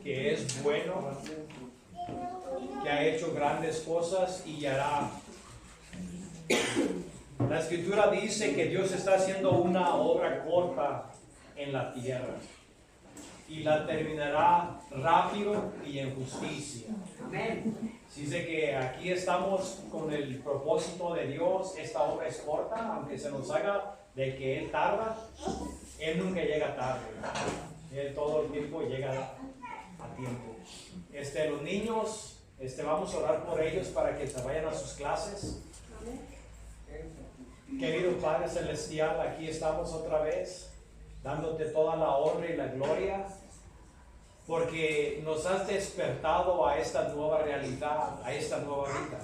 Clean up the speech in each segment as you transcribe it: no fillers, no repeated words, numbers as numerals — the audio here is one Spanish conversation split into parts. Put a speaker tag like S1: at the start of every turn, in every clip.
S1: que es bueno, que ha hecho grandes cosas y hará. La Escritura dice que Dios está haciendo una obra corta en la tierra y la terminará rápido y en justicia.
S2: Amén.
S1: Dice que aquí estamos con el propósito de Dios. Esta obra es corta, aunque se nos haga de que Él tarda, Él nunca llega tarde. Él todo el tiempo llega a tiempo. Los niños, vamos a orar por ellos para que se vayan a sus clases. Querido Padre Celestial, aquí estamos otra vez, dándote toda la honra y la gloria, porque nos has despertado a esta nueva realidad, a esta nueva vida.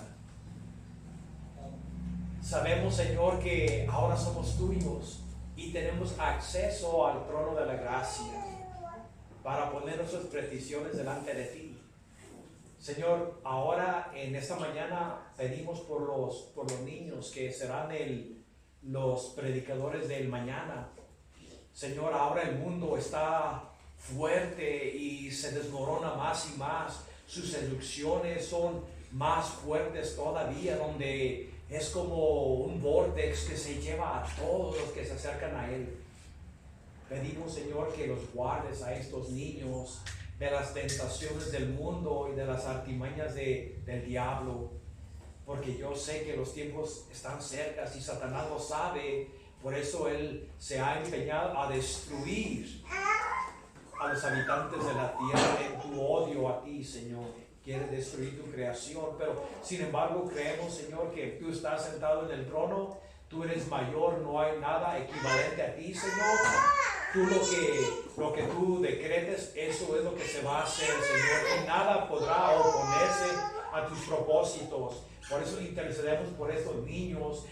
S1: Sabemos, Señor, que ahora somos tuyos y tenemos acceso al trono de la gracia para poner nuestras peticiones delante de ti. Señor, ahora en esta mañana pedimos por los niños que serán los predicadores del mañana. Señor, ahora el mundo está fuerte y se desmorona más y más. Sus seducciones son más fuertes todavía, donde es como un vortex que se lleva a todos los que se acercan a Él. Pedimos, Señor, que los guardes a estos niños de las tentaciones del mundo y de las artimañas del diablo, porque yo sé que los tiempos están cerca y Satanás lo sabe. Por eso Él se ha empeñado a destruir a los habitantes de la tierra en tu odio a ti, Señor. Quiere destruir tu creación, pero sin embargo creemos, Señor, que tú estás sentado en el trono. Tú eres mayor, no hay nada equivalente a ti, Señor. Tú lo que tú decretes, eso es lo que se va a hacer, Señor. Y nada podrá oponerse a tus propósitos. Por eso intercedemos por estos niños,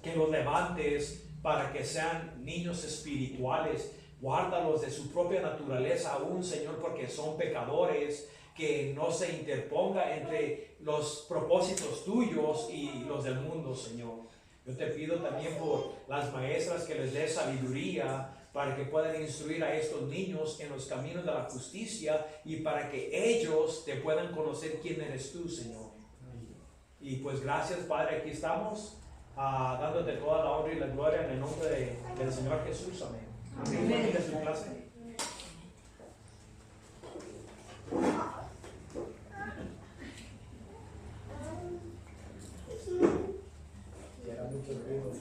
S1: que los levantes para que sean niños espirituales. Guárdalos de su propia naturaleza aún, Señor, porque son pecadores. Que no se interponga entre los propósitos tuyos y los del mundo, Señor. Yo te pido también por las maestras que les des sabiduría para que puedan instruir a estos niños en los caminos de la justicia y para que ellos te puedan conocer quién eres tú, Señor. Y pues gracias, Padre, aquí estamos dándote toda la honra y la gloria en el nombre del Señor Jesús. Amén. Amén. ¿Tienes tu clase? Era mucho ruido.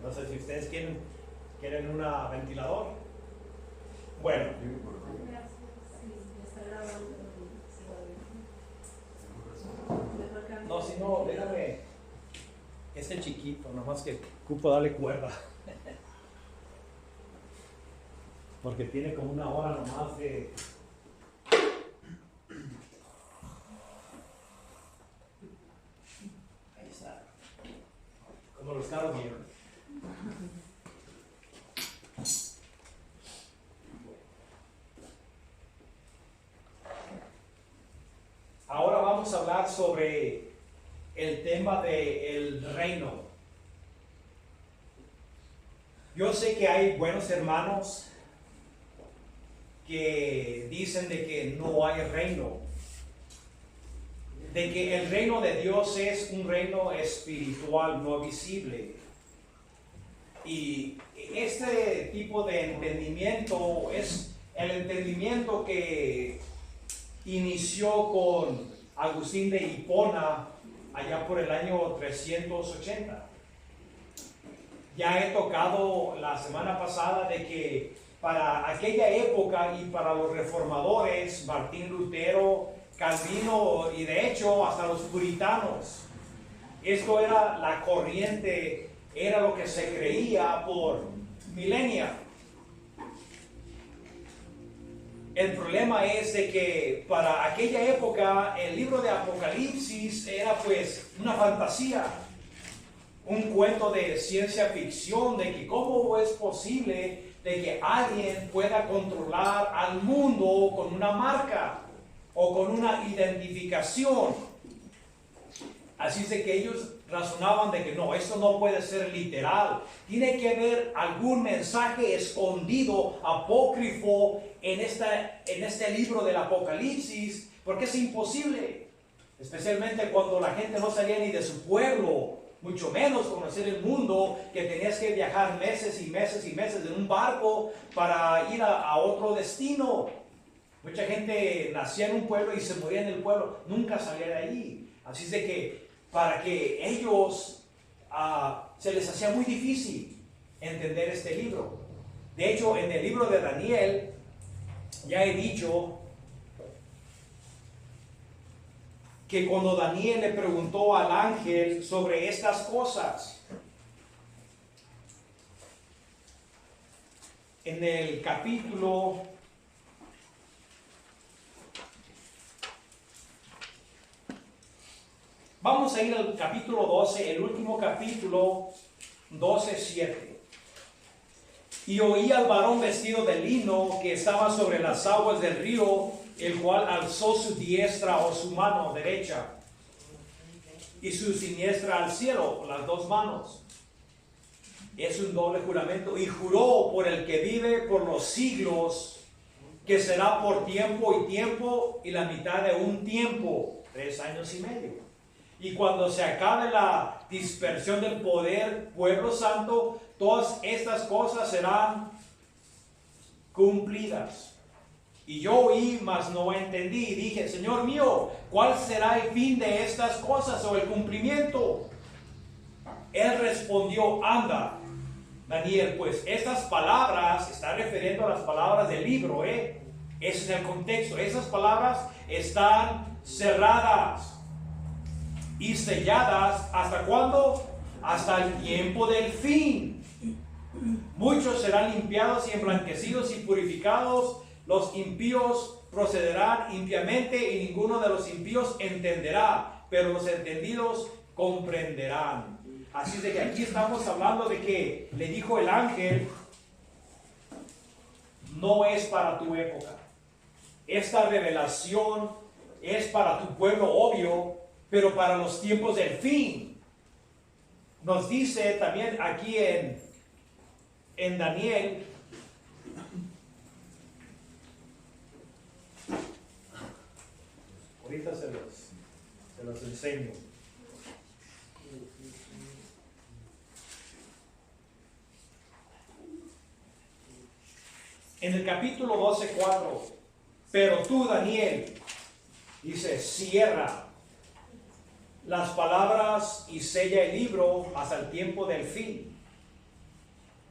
S1: No sé si ustedes quieren un ventilador. Bueno. No, si no, déjame. Este chiquito, nomás que ocupo darle cuerda. Porque tiene como una hora nomás de. Ahí está. Como los carros viejos. Ahora vamos a hablar sobre el tema del reino. Yo sé que hay buenos hermanos que dicen de que no hay reino, de que el reino de Dios es un reino espiritual, no visible. Y este tipo de entendimiento es el entendimiento que inició con Agustín de Hipona allá por el año 380. Ya he tocado la semana pasada de que para aquella época y para los reformadores, Martín Lutero, Calvino y de hecho hasta los puritanos, esto era la corriente, era lo que se creía por milenia. El problema es de que para aquella época el libro de Apocalipsis era pues una fantasía, un cuento de ciencia ficción, de que cómo es posible de que alguien pueda controlar al mundo con una marca. o con una identificación. Así es de que ellos razonaban de que no, esto no puede ser literal. Tiene que haber algún mensaje escondido, apócrifo, en este libro del Apocalipsis, porque es imposible. Especialmente cuando la gente no salía ni de su pueblo, mucho menos conocer el mundo, que tenías que viajar meses y meses y meses en un barco para ir a otro destino. Mucha gente nacía en un pueblo y se moría en el pueblo, nunca salía de allí. Así es de que para que ellos se les hacía muy difícil entender este libro. De hecho, en el libro de Daniel, ya he dicho que cuando Daniel le preguntó al ángel sobre estas cosas, en el capítulo 12, el último capítulo, 12:7. Y oí al varón vestido de lino que estaba sobre las aguas del río, el cual alzó su diestra o su mano derecha y su siniestra al cielo, las dos manos. Es un doble juramento. Y juró por el que vive por los siglos, que será por tiempo y tiempo y la mitad de un tiempo, 3 años y medio. Y cuando se acabe la dispersión del poder, pueblo santo, todas estas cosas serán cumplidas. Y yo oí, mas no entendí. Y dije, Señor mío, ¿cuál será el fin de estas cosas o el cumplimiento? Él respondió, anda, Daniel, pues estas palabras, está refiriendo a las palabras del libro, Ese es el contexto. Esas palabras están cerradas y selladas. ¿Hasta cuándo? Hasta el tiempo del fin. Muchos serán limpiados y emblanquecidos y purificados. Los impíos procederán impiamente y ninguno de los impíos entenderá, pero los entendidos comprenderán. Así de que aquí estamos hablando de que le dijo el ángel, no es para tu época. Esta revelación es para tu pueblo, obvio, pero para los tiempos del fin. Nos dice también aquí en Daniel, ahorita se los enseño. En el capítulo 12:4, pero tú, Daniel, dice, cierra las palabras y sella el libro hasta el tiempo del fin.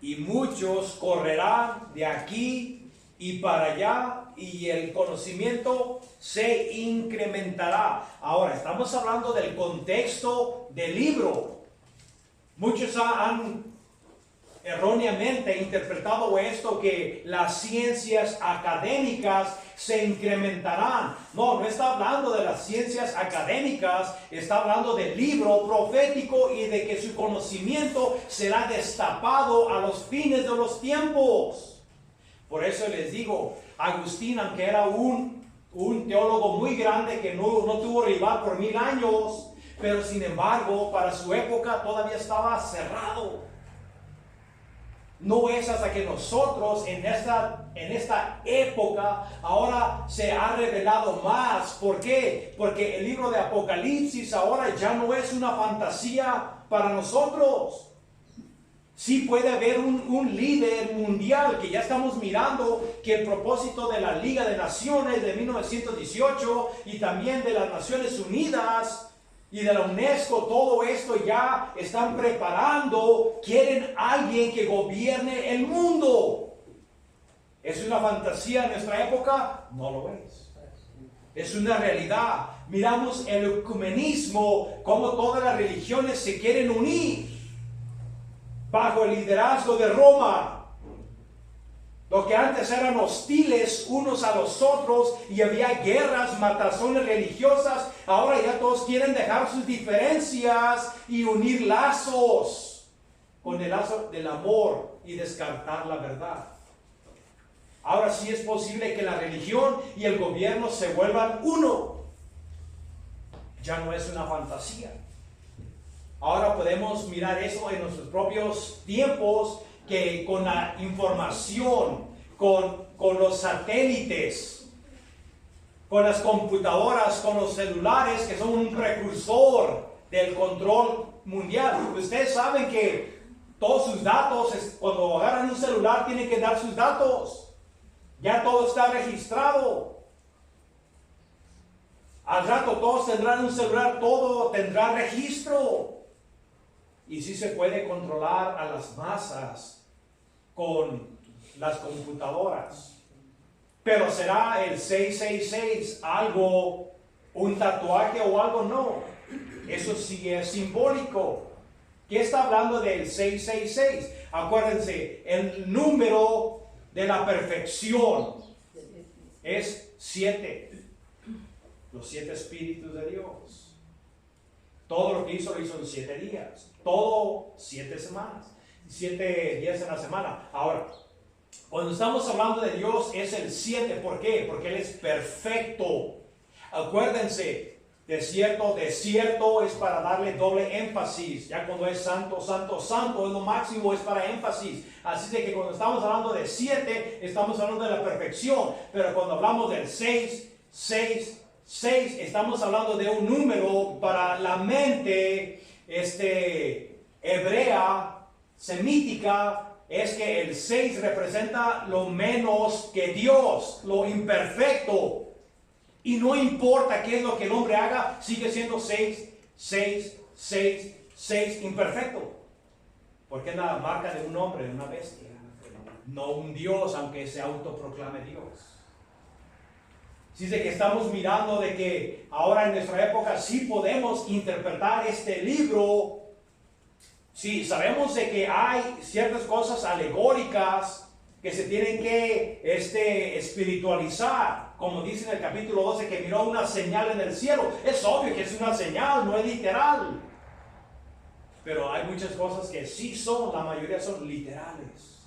S1: Y muchos correrán de aquí y para allá, y el conocimiento se incrementará. Ahora, estamos hablando del contexto del libro. Muchos han erróneamente interpretado esto, que las ciencias académicas se incrementarán. No está hablando de las ciencias académicas, está hablando del libro profético y de que su conocimiento será destapado a los fines de los tiempos. Por eso les digo, Agustín, aunque era un teólogo muy grande que no tuvo rival por 1000 años, pero sin embargo, para su época todavía estaba cerrado. No es hasta que nosotros en esta época ahora se ha revelado más. ¿Por qué? Porque el libro de Apocalipsis ahora ya no es una fantasía para nosotros. Sí puede haber un líder mundial, que ya estamos mirando que el propósito de la Liga de Naciones de 1918 y también de las Naciones Unidas y de la UNESCO, todo esto ya están preparando, quieren alguien que gobierne el mundo. ¿Es una fantasía en nuestra época? No lo es. Es una realidad. Miramos el ecumenismo, cómo todas las religiones se quieren unir bajo el liderazgo de Roma. Lo que antes eran hostiles unos a los otros y había guerras, matazones religiosas, ahora ya todos quieren dejar sus diferencias y unir lazos con el lazo del amor y descartar la verdad. Ahora sí es posible que la religión y el gobierno se vuelvan uno. Ya no es una fantasía. Ahora podemos mirar eso en nuestros propios tiempos, que con la información, con los satélites, con las computadoras, con los celulares, que son un precursor del control mundial. Ustedes saben que todos sus datos, cuando agarran un celular, tienen que dar sus datos. Ya todo está registrado. Al rato todos tendrán un celular, todo tendrá registro. Y sí se puede controlar a las masas con las computadoras. Pero ¿será el 666 algo, un tatuaje o algo? No. Eso sí es simbólico. ¿Qué está hablando del 666? Acuérdense, el número de la perfección es 7. Los 7 espíritus de Dios. Todo lo que hizo, lo hizo en 7 días. Todo 7 semanas. 7 días en la semana. Ahora, cuando estamos hablando de Dios es el 7. ¿Por qué? Porque Él es perfecto. Acuérdense, desierto es para darle doble énfasis. Ya cuando es santo, santo, santo es lo máximo, es para énfasis. Así de que cuando estamos hablando de 7, estamos hablando de la perfección. Pero cuando hablamos del 6, estamos hablando de un número para la mente hebrea, semítica. Es que el 6 representa lo menos que Dios, lo imperfecto. Y no importa qué es lo que el hombre haga, sigue siendo 6, imperfecto. Porque es la marca de un hombre, de una bestia. No un Dios, aunque se autoproclame Dios. Así de que estamos mirando de que ahora en nuestra época sí podemos interpretar este libro. Sí, sabemos de que hay ciertas cosas alegóricas que se tienen que espiritualizar. Como dice en el capítulo 12 que miró una señal en el cielo. Es obvio que es una señal, no es literal. Pero hay muchas cosas que sí son, la mayoría son literales.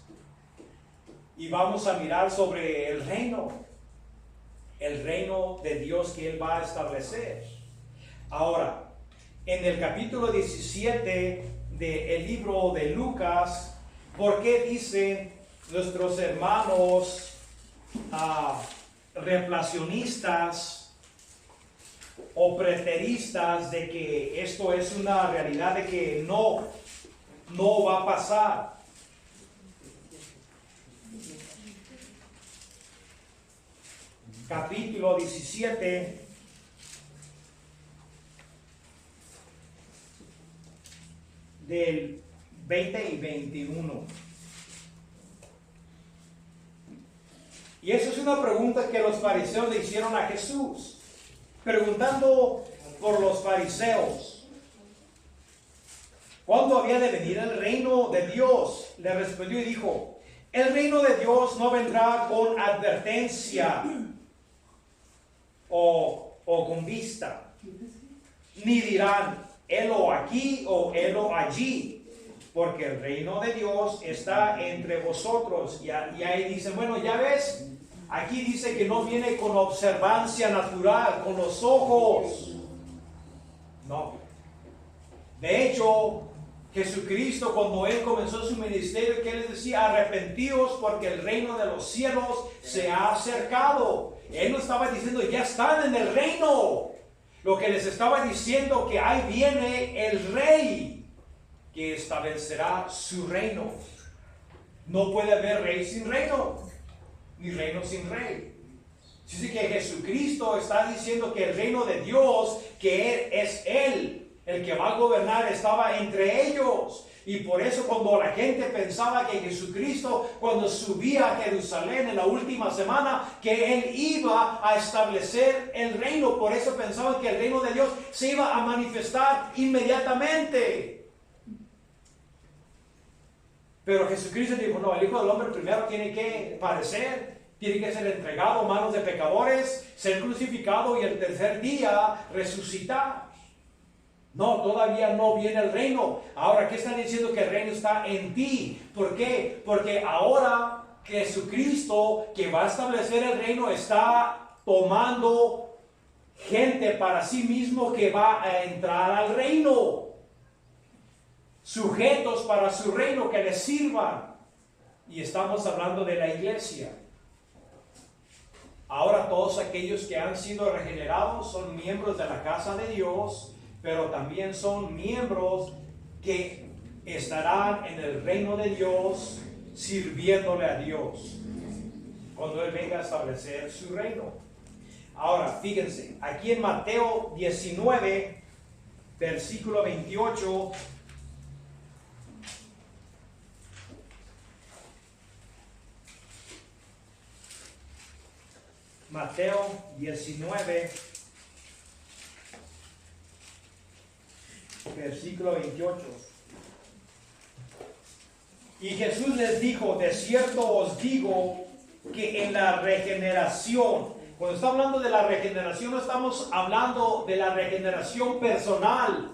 S1: Y vamos a mirar sobre el reino de Dios que Él va a establecer. Ahora, en el capítulo 17 del libro de Lucas, ¿por qué dicen nuestros hermanos reemplacionistas o preteristas de que esto es una realidad de que no va a pasar? Capítulo 17 del 20 y 21. Y eso es una pregunta que los fariseos le hicieron a Jesús, preguntando por los fariseos, ¿cuándo había de venir el reino de Dios? Le respondió y dijo, el reino de Dios no vendrá con advertencia o con vista, ni dirán, helo aquí o helo allí, porque el reino de Dios está entre vosotros. Y ahí dicen, bueno, ya ves, aquí dice que no viene con observancia natural, con los ojos. No. De hecho, Jesucristo, cuando Él comenzó su ministerio, que Él les decía, arrepentíos porque el reino de los cielos se ha acercado. Él no estaba diciendo, ya están en el reino. Lo que les estaba diciendo, que ahí viene el rey que establecerá su reino. No puede haber rey sin reino, ni reino sin rey. Dice que Jesucristo está diciendo que el reino de Dios, que es Él, el que va a gobernar, estaba entre ellos. Y por eso cuando la gente pensaba que Jesucristo, cuando subía a Jerusalén en la última semana, que Él iba a establecer el reino, por eso pensaban que el reino de Dios se iba a manifestar inmediatamente. Pero Jesucristo dijo, no, el Hijo del Hombre primero tiene que padecer, tiene que ser entregado a manos de pecadores, ser crucificado y el tercer día resucitar. No, todavía no viene el reino. Ahora, ¿qué están diciendo? Que el reino está en ti. ¿Por qué? Porque ahora Jesucristo, que va a establecer el reino, está tomando gente para sí mismo que va a entrar al reino. Sujetos para su reino que les sirvan. Y estamos hablando de la iglesia. Ahora todos aquellos que han sido regenerados son miembros de la casa de Dios, pero también son miembros que estarán en el reino de Dios sirviéndole a Dios cuando Él venga a establecer su reino. Ahora, fíjense, aquí en Mateo 19, versículo 28, Mateo 19, versículo 28. Y Jesús les dijo, de cierto os digo que en la regeneración, cuando está hablando de la regeneración, no estamos hablando de la regeneración personal,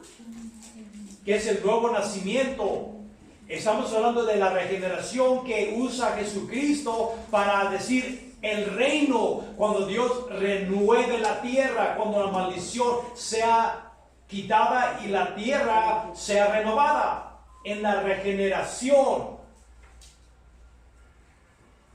S1: que es el nuevo nacimiento. Estamos hablando de la regeneración que usa Jesucristo para decir el reino, cuando Dios renueve la tierra, cuando la maldición sea quitada y la tierra sea renovada. En la regeneración,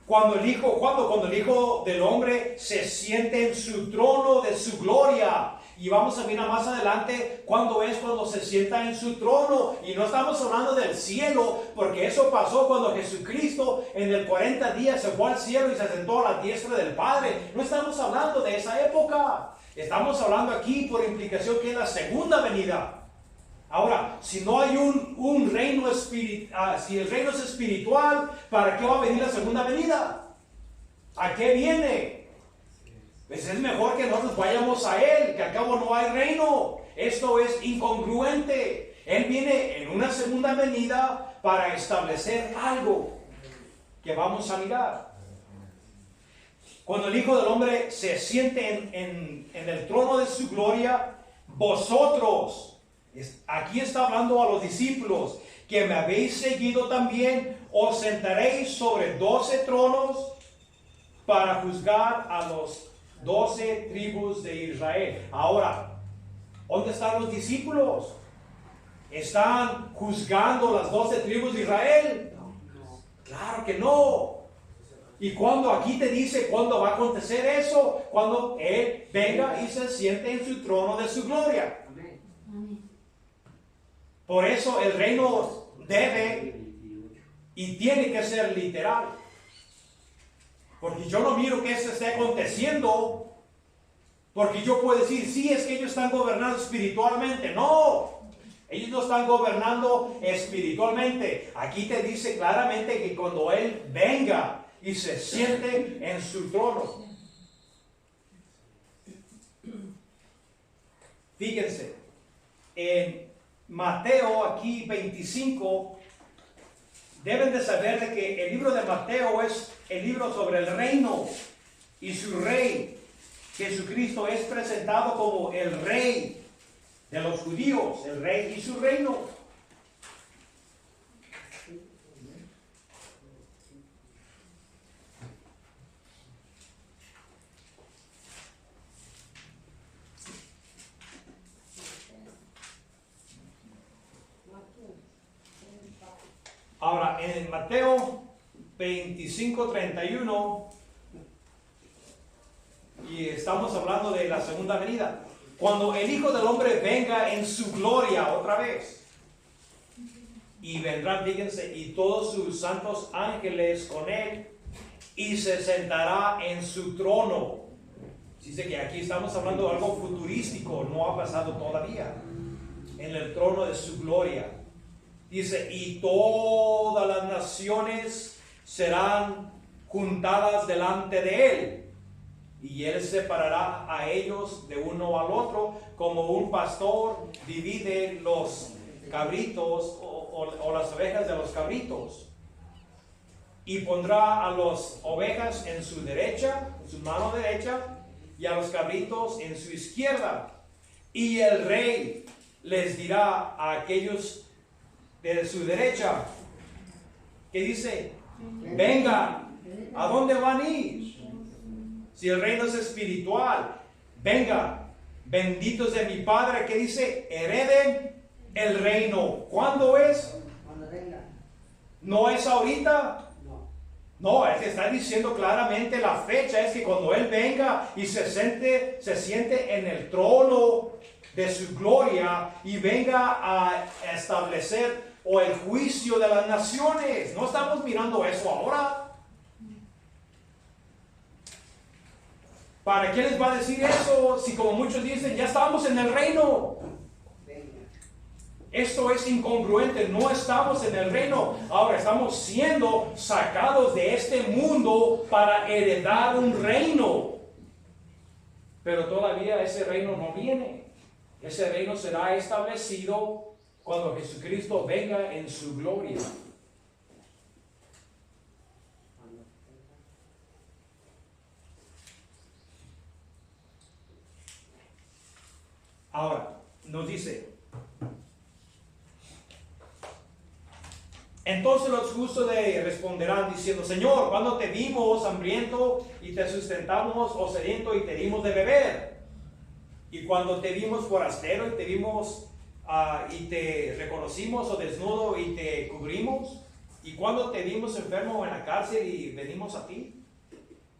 S1: cuando el Hijo del Hombre se siente en su trono de su gloria. Y vamos a mirar más adelante cuando se sienta en su trono. Y no estamos hablando del cielo, porque eso pasó cuando Jesucristo en el 40 días se fue al cielo y se sentó a la diestra del Padre. No estamos hablando de esa época. Estamos hablando aquí por implicación que es la segunda venida. Ahora, si no hay un reino espiritual, si el reino es espiritual, ¿para qué va a venir la segunda venida? ¿A qué viene? Pues es mejor que nosotros vayamos a Él, que al cabo no hay reino. Esto es incongruente. Él viene en una segunda venida para establecer algo que vamos a mirar. Cuando el Hijo del Hombre se siente en el trono de su gloria, vosotros, aquí está hablando a los discípulos, que me habéis seguido también, os sentaréis sobre 12 tronos para juzgar a los 12 tribus de Israel. Ahora, ¿dónde están los discípulos? ¿Están juzgando las 12 tribus de Israel? Claro que no. Y cuando aquí te dice cuándo va a acontecer eso, cuando Él venga y se siente en su trono de su gloria. Por eso el reino debe y tiene que ser literal. Porque yo no miro que esto esté aconteciendo, porque yo puedo decir, sí, es que ellos están gobernando espiritualmente. No, ellos no están gobernando espiritualmente. Aquí te dice claramente que cuando Él venga y se siente en su trono. Fíjense, en Mateo aquí 25, deben de saber de que el libro de Mateo es el libro sobre el reino y su rey. Jesucristo es presentado como el rey de los judíos, el rey y su reino. Ahora, en Mateo 25:31, y estamos hablando de la segunda venida, cuando el Hijo del Hombre venga en su gloria otra vez, y vendrán, fíjense, y todos sus santos ángeles con Él, y se sentará en su trono. Dice que aquí estamos hablando de algo futurístico, no ha pasado todavía, en el trono de su gloria. Dice, y todas las naciones serán juntadas delante de Él, y Él separará a ellos de uno al otro, como un pastor divide los cabritos o las ovejas de los cabritos. Y pondrá a las ovejas en su derecha, en su mano derecha, y a los cabritos en su izquierda. Y el rey les dirá a aquellos de su derecha, que dice, vengan, ¿A dónde van a ir? Si el reino es espiritual, venga, benditos de mi Padre, que dice, hereden el reino. ¿Cuándo es?
S2: Cuando venga.
S1: ¿No es ahorita?
S2: No.
S1: No, es que está diciendo claramente la fecha, es que cuando Él venga y se siente en el trono de su gloria y venga a establecer o el juicio de las naciones. No estamos mirando eso ahora. ¿Para qué les va a decir eso? Si como muchos dicen, ya estamos en el reino. Esto es incongruente, no estamos en el reino. Ahora estamos siendo sacados de este mundo para heredar un reino. Pero todavía ese reino no viene. Ese reino será establecido cuando Jesucristo venga en su gloria. Ahora, nos dice, entonces los justos le responderán diciendo, Señor, ¿cuándo te vimos hambriento y te sustentamos, o sediento y te dimos de beber? Y cuando te vimos forastero y te vimos y te reconocimos, o desnudo y te cubrimos? ¿Y cuando te vimos enfermo en la cárcel y venimos a ti?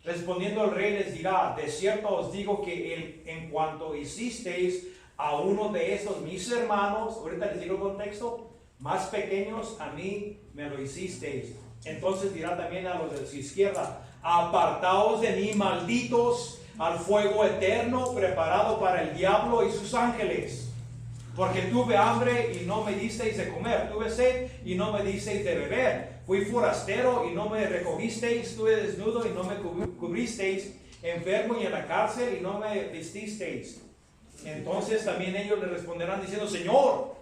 S1: Respondiendo el rey les dirá, de cierto os digo que en cuanto hicisteis a uno de estos mis hermanos, ahorita les digo el contexto, más pequeños, a mí me lo hicisteis. Entonces dirá también a los de su izquierda, apartaos de mí, malditos, al fuego eterno preparado para el diablo y sus ángeles. Porque tuve hambre y no me disteis de comer, tuve sed y no me disteis de beber, fui forastero y no me recogisteis, estuve desnudo y no me cubristeis, enfermo y en la cárcel y no me vestisteis. Entonces también ellos le responderán diciendo, Señor,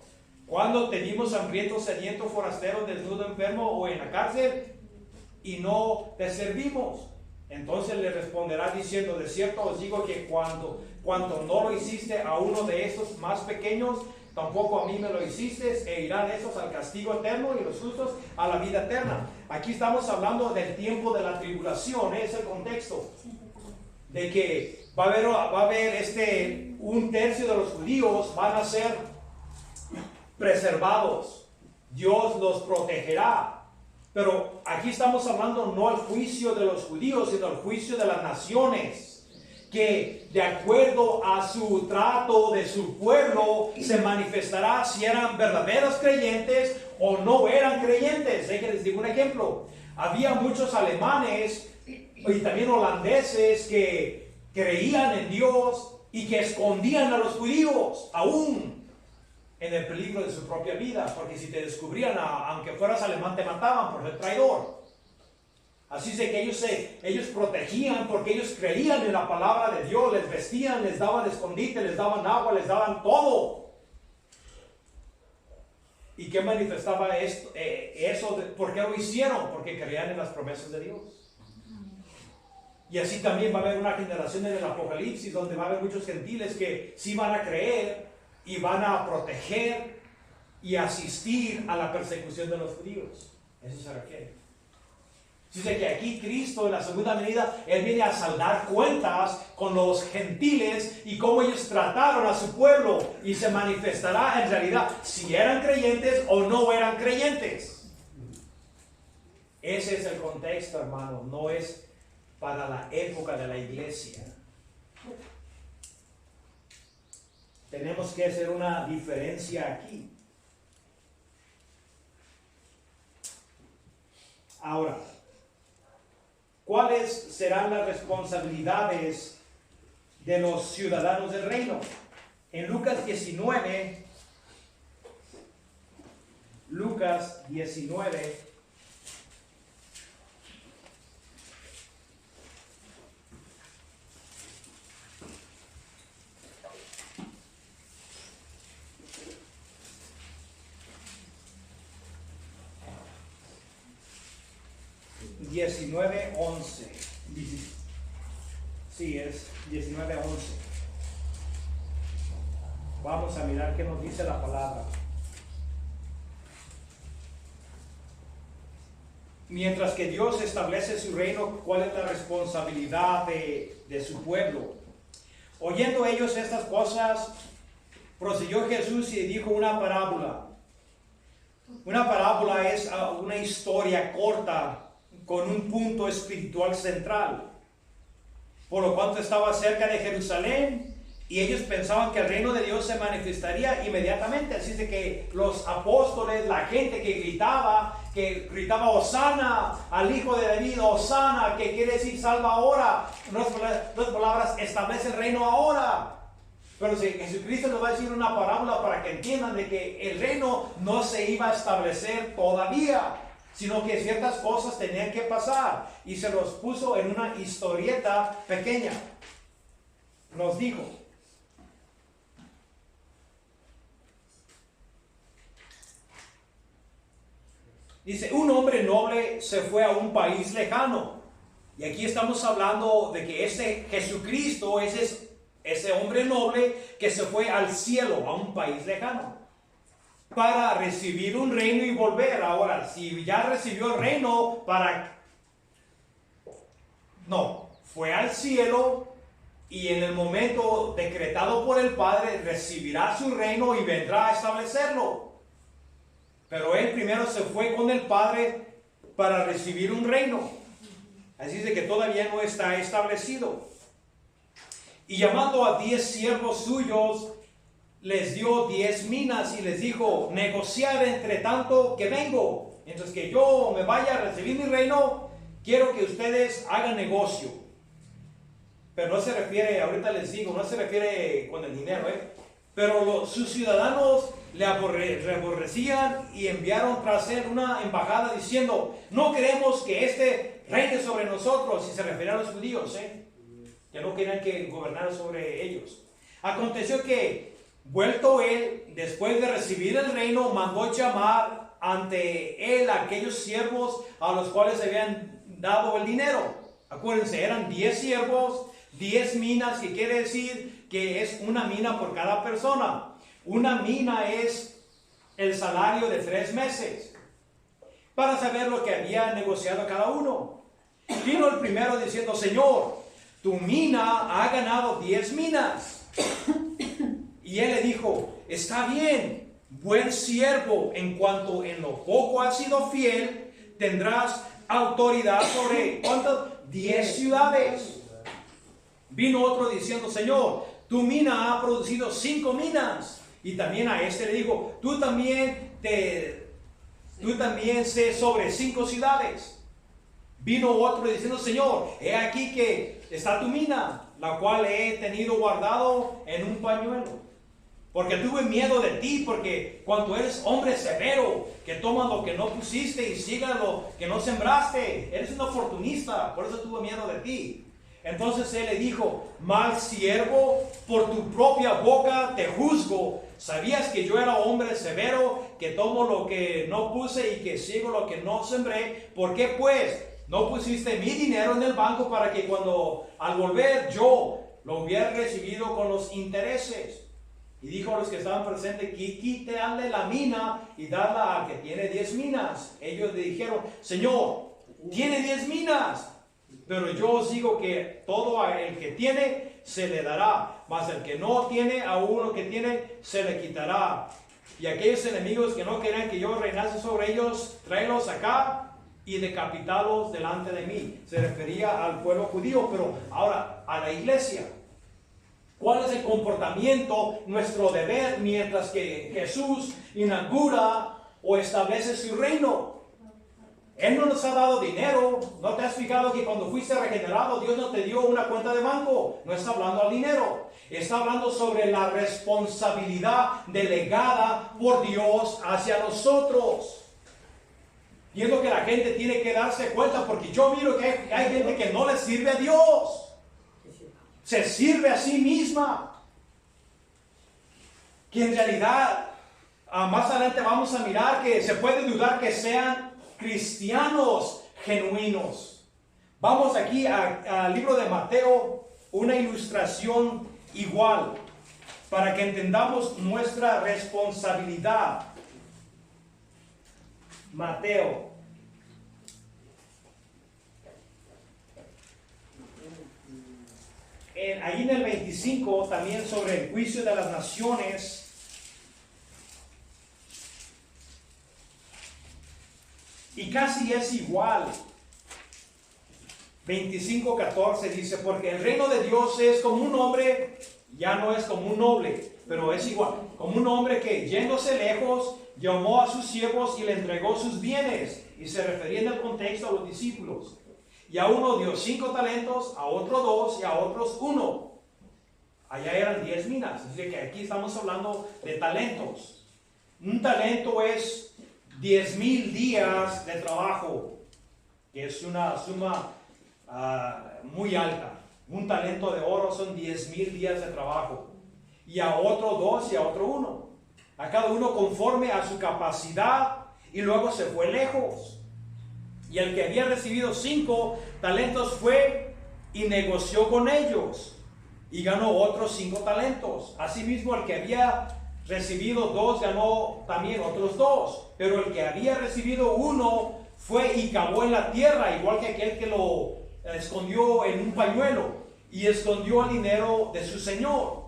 S1: ¿cuándo te vimos hambriento, sediento, forastero, desnudo, enfermo o en la cárcel y no te servimos? Entonces le responderá diciendo, de cierto os digo que cuando no lo hiciste a uno de estos más pequeños, tampoco a mí me lo hiciste, e irán estos al castigo eterno y los justos a la vida eterna. Aquí estamos hablando del tiempo de la tribulación, es el contexto de que va a haber un tercio de los judíos van a ser preservados. Dios los protegerá. Pero aquí estamos hablando no al juicio de los judíos, sino al juicio de las naciones, que de acuerdo a su trato de su pueblo se manifestará si eran verdaderos creyentes o no eran creyentes. Déjenme les digo un ejemplo. Había muchos alemanes y también holandeses que creían en Dios y que escondían a los judíos aún en el peligro de su propia vida, porque si te descubrían, aunque fueras alemán, te mataban por ser traidor. Así es de que ellos protegían porque ellos creían en la palabra de Dios, les vestían, les daban escondite, les daban agua, les daban todo. ¿Y qué manifestaba esto? ¿Por qué lo hicieron? Porque creían en las promesas de Dios. Y así también va a haber una generación en el Apocalipsis donde va a haber muchos gentiles que sí van a creer y van a proteger y asistir a la persecución de los judíos. Eso se refiere. Dice que aquí Cristo en la segunda venida, Él viene a saldar cuentas con los gentiles y cómo ellos trataron a su pueblo, y se manifestará en realidad si eran creyentes o no eran creyentes. Ese es el contexto, hermano, no es para la época de la iglesia. Tenemos que hacer una diferencia aquí. Ahora, ¿cuáles serán las responsabilidades de los ciudadanos del reino? En Lucas 19, Diecinueve 11. Sí, es 19:11. Vamos a mirar qué nos dice la palabra. mientras que Dios establece su reino, ¿cuál es la responsabilidad de su pueblo? Oyendo ellos estas cosas, prosiguió Jesús y dijo una parábola. Una parábola es una historia corta con un punto espiritual central. Por lo cuanto estaba cerca de Jerusalén y ellos pensaban que el reino de Dios se manifestaría inmediatamente. Así de que los apóstoles, la gente que gritaba Hosana al Hijo de David, Hosana, que quiere decir salva ahora. Dos palabras, establece el reino ahora. Pero si Jesucristo nos va a decir una parábola para que entiendan de que el reino no se iba a establecer todavía, sino que ciertas cosas tenían que pasar. Y se los puso en una historieta pequeña. Nos dijo: dice, un hombre noble se fue a un país lejano. Y aquí estamos hablando de que ese Jesucristo es ese hombre noble que se fue al cielo, a un país lejano, para recibir un reino y volver. Ahora, si ya recibió el reino, fue al cielo y en el momento decretado por el Padre recibirá su reino y vendrá a establecerlo. Pero él primero se fue con el Padre para recibir un reino. Así es de que todavía no está establecido. Y llamando a 10 siervos suyos, les dio 10 minas y les dijo: negociad entre tanto que vengo. Mientras que yo me vaya a recibir mi reino, quiero que ustedes hagan negocio. Pero no se refiere, ahorita les digo, no se refiere con el dinero, Pero sus ciudadanos le aborrecían y enviaron tras él una embajada diciendo: no queremos que este reine sobre nosotros. Y se refiere a los judíos, que no querían que gobernara sobre ellos. Aconteció que, vuelto él, después de recibir el reino, mandó llamar ante él a aquellos siervos a los cuales habían dado el dinero. Acuérdense, eran 10 siervos, 10 minas, que quiere decir que es una mina por cada persona. Una mina es el salario de 3 meses, para saber lo que había negociado cada uno. Vino el primero diciendo: Señor, tu mina ha ganado 10 minas. Y él le dijo: está bien, buen siervo, en cuanto en lo poco has sido fiel, tendrás autoridad sobre, ¿cuántas? 10 ciudades. Vino otro diciendo: Señor, tu mina ha producido 5 minas. Y también a este le dijo: tú también sé sobre 5 ciudades. Vino otro diciendo: Señor, he aquí que está tu mina, la cual he tenido guardado en un pañuelo, porque tuve miedo de ti, porque cuando eres hombre severo, que toma lo que no pusiste y siga lo que no sembraste, eres un oportunista, por eso tuve miedo de ti. Entonces él le dijo: mal siervo, por tu propia boca te juzgo. ¿Sabías que yo era hombre severo, que tomo lo que no puse y que sigo lo que no sembré? ¿Por qué pues no pusiste mi dinero en el banco para que cuando al volver yo lo hubiera recibido con los intereses? Y dijo a los que estaban presentes: quítale la mina y dadla al que tiene 10 minas. Ellos le dijeron: Señor, tiene 10 minas. Pero yo os digo que todo el que tiene se le dará, mas el que no tiene, a uno que tiene se le quitará. Y aquellos enemigos que no querían que yo reinase sobre ellos, tráelos acá y decapitalos delante de mí. Se refería al pueblo judío, pero ahora a la iglesia. ¿Cuál es el comportamiento, nuestro deber, mientras que Jesús inaugura o establece su reino? Él no nos ha dado dinero. ¿No te has fijado que cuando fuiste regenerado, Dios no te dio una cuenta de banco? No está hablando al dinero. Está hablando sobre la responsabilidad delegada por Dios hacia nosotros. Y es lo que la gente tiene que darse cuenta, porque yo miro que hay gente que no le sirve a Dios. Se sirve a sí misma. Que en realidad, más adelante vamos a mirar que se puede dudar que sean cristianos genuinos. Vamos aquí al libro de Mateo, una ilustración igual, para que entendamos nuestra responsabilidad. Mateo ahí en el 25, también sobre el juicio de las naciones. Y casi es igual. 25:14 dice, porque el reino de Dios es como un hombre, ya no es como un noble, pero es igual, como un hombre que yéndose lejos, llamó a sus siervos y le entregó sus bienes. Y se refería en el contexto a los discípulos. Y a uno dio 5 talentos, a otro 2 y a otros 1. Allá eran 10 minas. Así que aquí estamos hablando de talentos. Un talento es 10,000 días de trabajo, que es una suma muy alta. Un talento de oro son 10,000 días de trabajo. Y a otro 2 y a otro 1. A cada uno conforme a su capacidad, y luego se fue lejos. Y el que había recibido 5 talentos fue y negoció con ellos y ganó otros 5 talentos. Asimismo, el que había recibido 2 ganó también otros 2. Pero el que había recibido 1 fue y cavó en la tierra, igual que aquel que lo escondió en un pañuelo y escondió el dinero de su señor.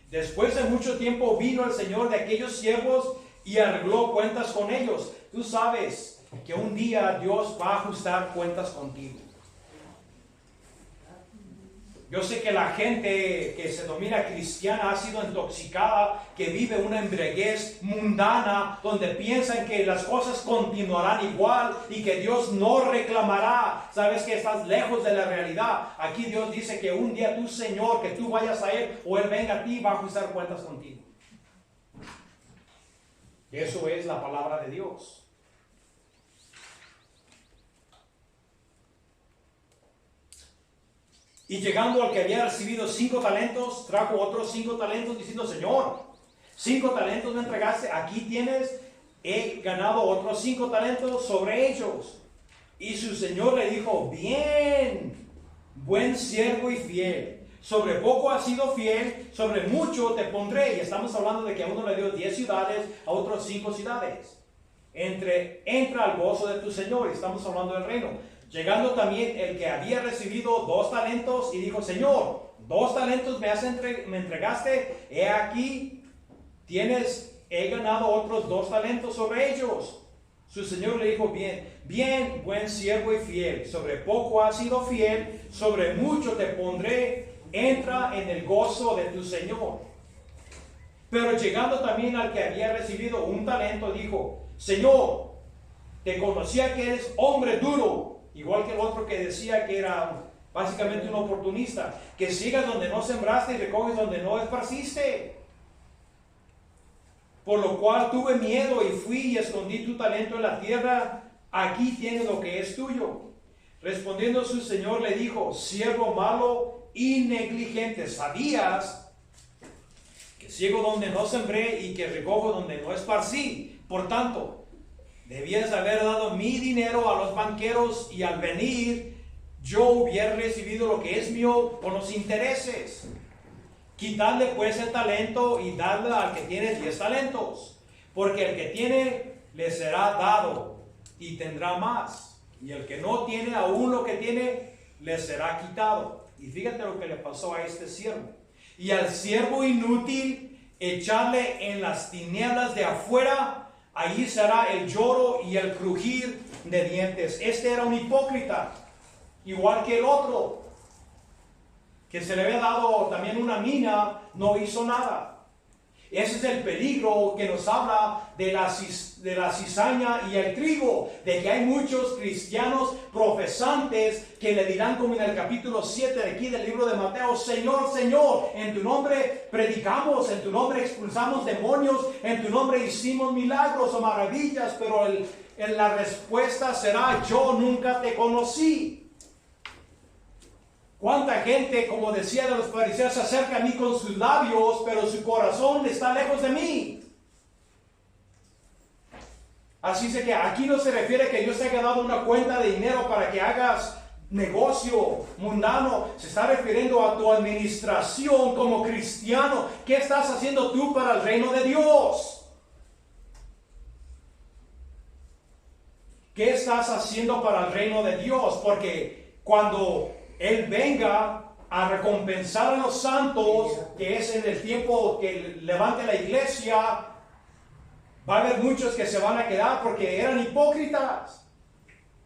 S1: Después de mucho tiempo vino el señor de aquellos siervos y arregló cuentas con ellos. Tú sabes que un día Dios va a ajustar cuentas contigo. Yo sé que la gente que se denomina cristiana ha sido intoxicada, que vive una embriaguez mundana, donde piensan que las cosas continuarán igual y que Dios no reclamará. Sabes que estás lejos de la realidad. Aquí Dios dice que un día tu Señor, que tú vayas a Él o Él venga a ti, va a ajustar cuentas contigo. Eso es la palabra de Dios. Y llegando al que había recibido 5 talentos, trajo otros 5 talentos diciendo, Señor, 5 talentos me entregaste, aquí tienes, he ganado otros 5 talentos sobre ellos. Y su Señor le dijo, bien, buen siervo y fiel, sobre poco has sido fiel, sobre mucho te pondré. Y estamos hablando de que a uno le dio 10 ciudades, a otros 5 ciudades. Entra al gozo de tu Señor. Estamos hablando del reino. Llegando también el que había recibido 2 talentos y dijo, Señor, 2 talentos me entregaste, he aquí, he ganado otros 2 talentos sobre ellos. Su Señor le dijo, bien, buen siervo y fiel, sobre poco has sido fiel, sobre mucho te pondré, entra en el gozo de tu Señor. Pero llegando también al que había recibido 1 talento, dijo, Señor, te conocía que eres hombre duro, igual que el otro que decía que era básicamente un oportunista, que sigas donde no sembraste y recoges donde no esparciste. Por lo cual tuve miedo y fui y escondí tu talento en la tierra, aquí tienes lo que es tuyo. Respondiendo su Señor le dijo, siervo malo y negligente, ¿sabías que ciego donde no sembré y que recojo donde no esparcí? Por tanto, debías haber dado mi dinero a los banqueros y al venir yo hubiera recibido lo que es mío con los intereses. Quitadle pues el talento y dadle al que tiene 10 talentos, porque el que tiene le será dado y tendrá más, y el que no tiene aún lo que tiene le será quitado. Y fíjate lo que le pasó a este siervo. Y al siervo inútil echarle en las tinieblas de afuera, allí será el lloro y el crujir de dientes. Este era un hipócrita, igual que el otro, que se le había dado también una mina, no hizo nada. Ese es el peligro que nos habla de la cizaña y el trigo, de que hay muchos cristianos profesantes que le dirán, como en el capítulo 7 de aquí del libro de Mateo, Señor, Señor, en tu nombre predicamos, en tu nombre expulsamos demonios, en tu nombre hicimos milagros o maravillas, pero la respuesta será, yo nunca te conocí. ¿Cuánta gente, como decía de los fariseos, se acerca a mí con sus labios, pero su corazón está lejos de mí? Así es que aquí no se refiere que Dios te haya dado una cuenta de dinero para que hagas negocio mundano. Se está refiriendo a tu administración como cristiano. ¿Qué estás haciendo tú para el reino de Dios? ¿Qué estás haciendo para el reino de Dios? Porque cuando Él venga, a recompensar a los santos, que es en el tiempo que levante la iglesia, va a haber muchos que se van a quedar porque eran hipócritas.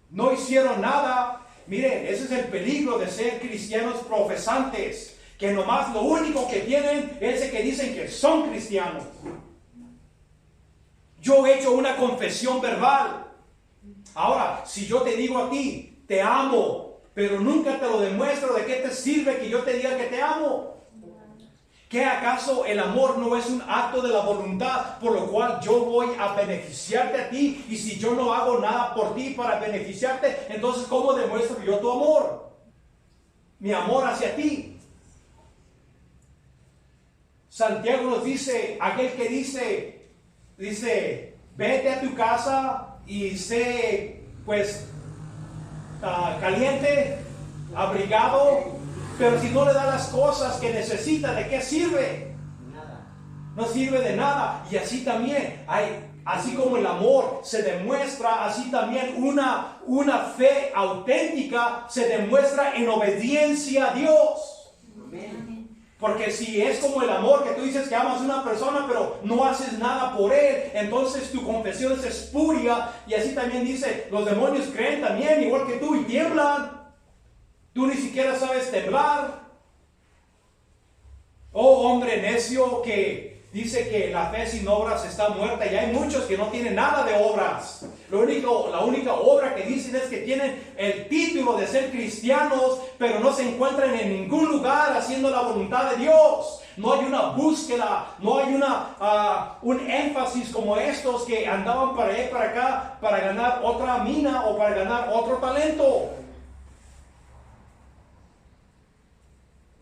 S1: No hicieron nada. Miren, ese es el peligro de ser cristianos profesantes, que nomás lo único que tienen es el que dicen que son cristianos. Yo he hecho una confesión verbal. Ahora, si yo te digo a ti, te amo, pero nunca te lo demuestro, ¿de qué te sirve que yo te diga que te amo? ¿Qué acaso el amor no es un acto de la voluntad por lo cual yo voy a beneficiarte a ti? Y si yo no hago nada por ti para beneficiarte, entonces ¿cómo demuestro yo tu amor? Mi amor hacia ti. Santiago nos dice, aquel que dice, vete a tu casa y sé, pues, caliente, abrigado, pero si no le da las cosas que necesita, ¿de qué sirve? Nada. No sirve de nada. Y así también, así como el amor se demuestra, así también una fe auténtica se demuestra en obediencia a Dios. Amén. Porque si es como el amor que tú dices que amas a una persona pero no haces nada por él, entonces tu confesión es espuria. Y así también dice, los demonios creen también igual que tú y tiemblan. Tú ni siquiera sabes temblar. Oh hombre necio que dice que la fe sin obras está muerta, y hay muchos que no tienen nada de obras. La única obra que dicen es que tienen el título de ser cristianos, pero no se encuentran en ningún lugar haciendo la voluntad de Dios. No hay una búsqueda, no hay un énfasis como estos que andaban para allá y para acá para ganar otra mina o para ganar otro talento.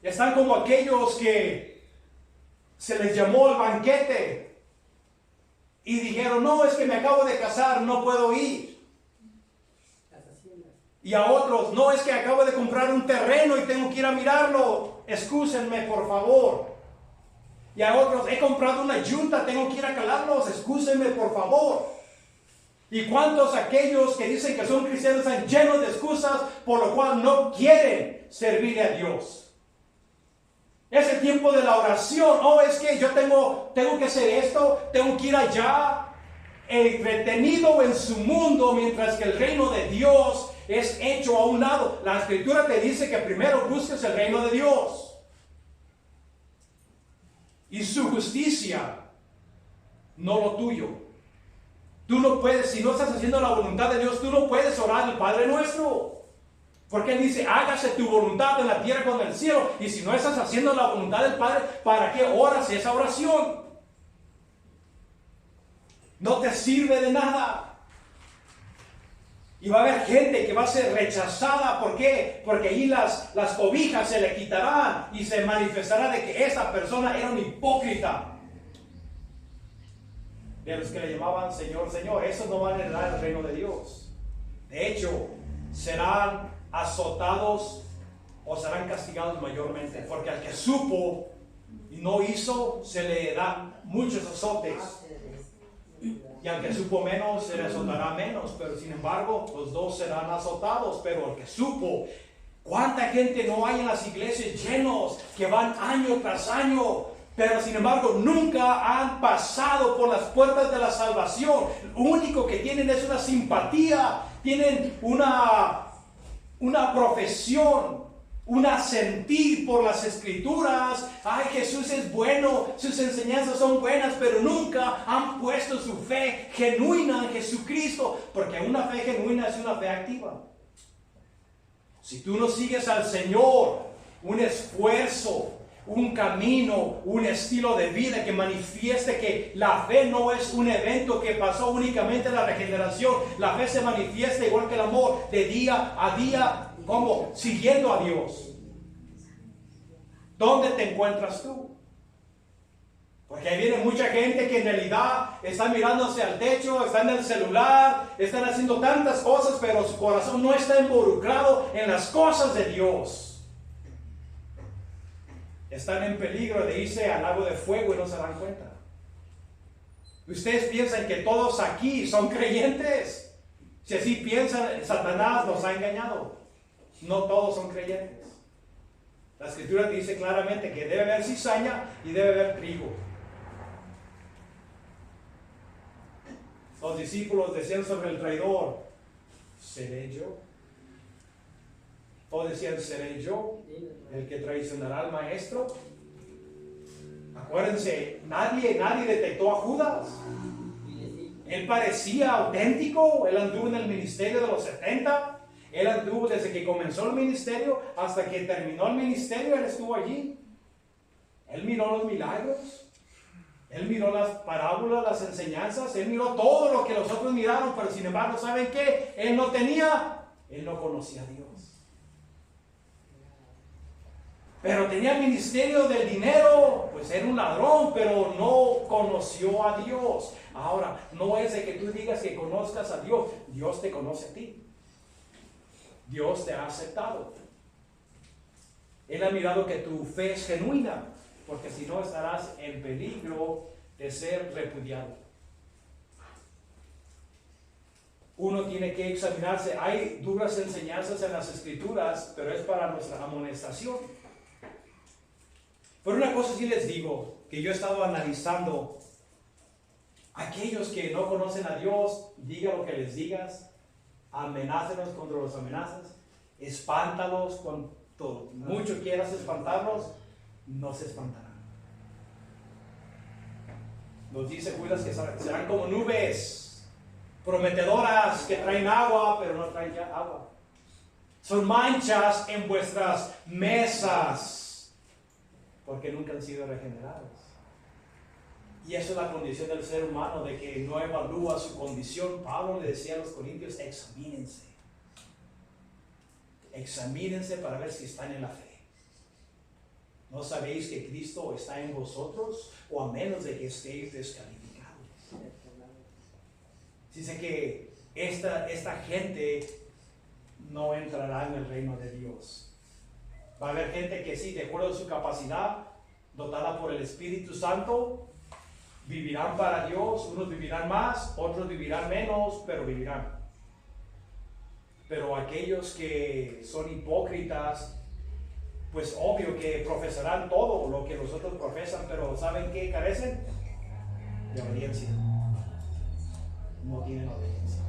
S1: Están como aquellos que se les llamó el banquete y dijeron, no, es que me acabo de casar, no puedo ir. Y a otros, no, es que acabo de comprar un terreno y tengo que ir a mirarlo, excúsenme por favor. Y a otros, he comprado una yunta, tengo que ir a calarlos, excúsenme por favor. ¿Y cuántos aquellos que dicen que son cristianos están llenos de excusas por lo cual no quieren servir a Dios? Es el tiempo de la oración. Oh, es que yo tengo que hacer esto, tengo que ir allá. Retenido en su mundo, mientras que el reino de Dios es hecho a un lado. La Escritura te dice que primero busques el reino de Dios y su justicia, no lo tuyo. Tú no puedes, si no estás haciendo la voluntad de Dios, tú no puedes orar al Padre Nuestro. Porque Él dice, hágase tu voluntad en la tierra como en el cielo. Y si no estás haciendo la voluntad del Padre, ¿para qué oras esa oración? No te sirve de nada. Y va a haber gente que va a ser rechazada. ¿Por qué? Porque ahí las cobijas se le quitarán y se manifestará de que esa persona era un hipócrita. De los que le llamaban Señor, Señor, esos no van a heredar el reino de Dios. De hecho, serán azotados o serán castigados mayormente, porque al que supo y no hizo, se le da muchos azotes, y al que supo menos, se le azotará menos. Pero sin embargo, los dos serán azotados. Pero el que supo, ¿cuánta gente no hay en las iglesias llenos que van año tras año, pero sin embargo nunca han pasado por las puertas de la salvación? Lo único que tienen es una simpatía, tienen una profesión, una sentir por las Escrituras. Ay, Jesús es bueno, sus enseñanzas son buenas, pero nunca han puesto su fe genuina en Jesucristo, porque una fe genuina es una fe activa. Si tú no sigues al Señor, un esfuerzo, un camino, un estilo de vida que manifieste que la fe no es un evento que pasó únicamente en la regeneración. La fe se manifiesta igual que el amor, de día a día, como siguiendo a Dios. ¿Dónde te encuentras tú? Porque ahí viene mucha gente que en realidad está mirándose al techo, está en el celular, están haciendo tantas cosas, pero su corazón no está involucrado en las cosas de Dios. Están en peligro de irse al lago de fuego y no se dan cuenta. Ustedes piensan que todos aquí son creyentes. Si así piensan, Satanás los ha engañado. No todos son creyentes. La escritura dice claramente que debe haber cizaña y debe haber trigo. Los discípulos decían sobre el traidor, ¿seré yo? Todos decían, ¿seré yo el que traicionará al maestro? Acuérdense, nadie detectó a Judas. Él parecía auténtico, él anduvo en el ministerio de los 70. Él anduvo desde que comenzó el ministerio hasta que terminó el ministerio, él estuvo allí. Él miró los milagros, él miró las parábolas, las enseñanzas, él miró todo lo que los otros miraron, pero sin embargo, ¿saben qué? Él no conocía a Dios. Pero tenía el ministerio del dinero, pues era un ladrón, pero no conoció a Dios. Ahora, no es de que tú digas que conozcas a Dios, Dios te conoce a ti. Dios te ha aceptado. Él ha mirado que tu fe es genuina, porque si no estarás en peligro de ser repudiado. Uno tiene que examinarse. Hay duras enseñanzas en las escrituras, pero es para nuestra amonestación. Pero una cosa sí les digo, que yo he estado analizando. Aquellos que no conocen a Dios, diga lo que les digas, amenácenos cuando los amenazas, espántalos cuanto mucho quieras espantarlos, no se espantarán. Nos dice Judas que serán como nubes prometedoras que traen agua, pero no traen ya agua. Son manchas en vuestras mesas, porque nunca han sido regenerados. Y eso es la condición del ser humano, de que no evalúa su condición. Pablo le decía a los corintios, examínense. Examínense para ver si están en la fe. ¿No sabéis que Cristo está en vosotros? O a menos de que estéis descalificados. Dice que esta gente no entrará en el reino de Dios. Va a haber gente que sí, de acuerdo a su capacidad, dotada por el Espíritu Santo, vivirán para Dios. Unos vivirán más, otros vivirán menos, pero vivirán. Pero aquellos que son hipócritas, pues obvio que profesarán todo lo que los otros profesan, pero ¿saben qué carecen? De obediencia. No tienen obediencia.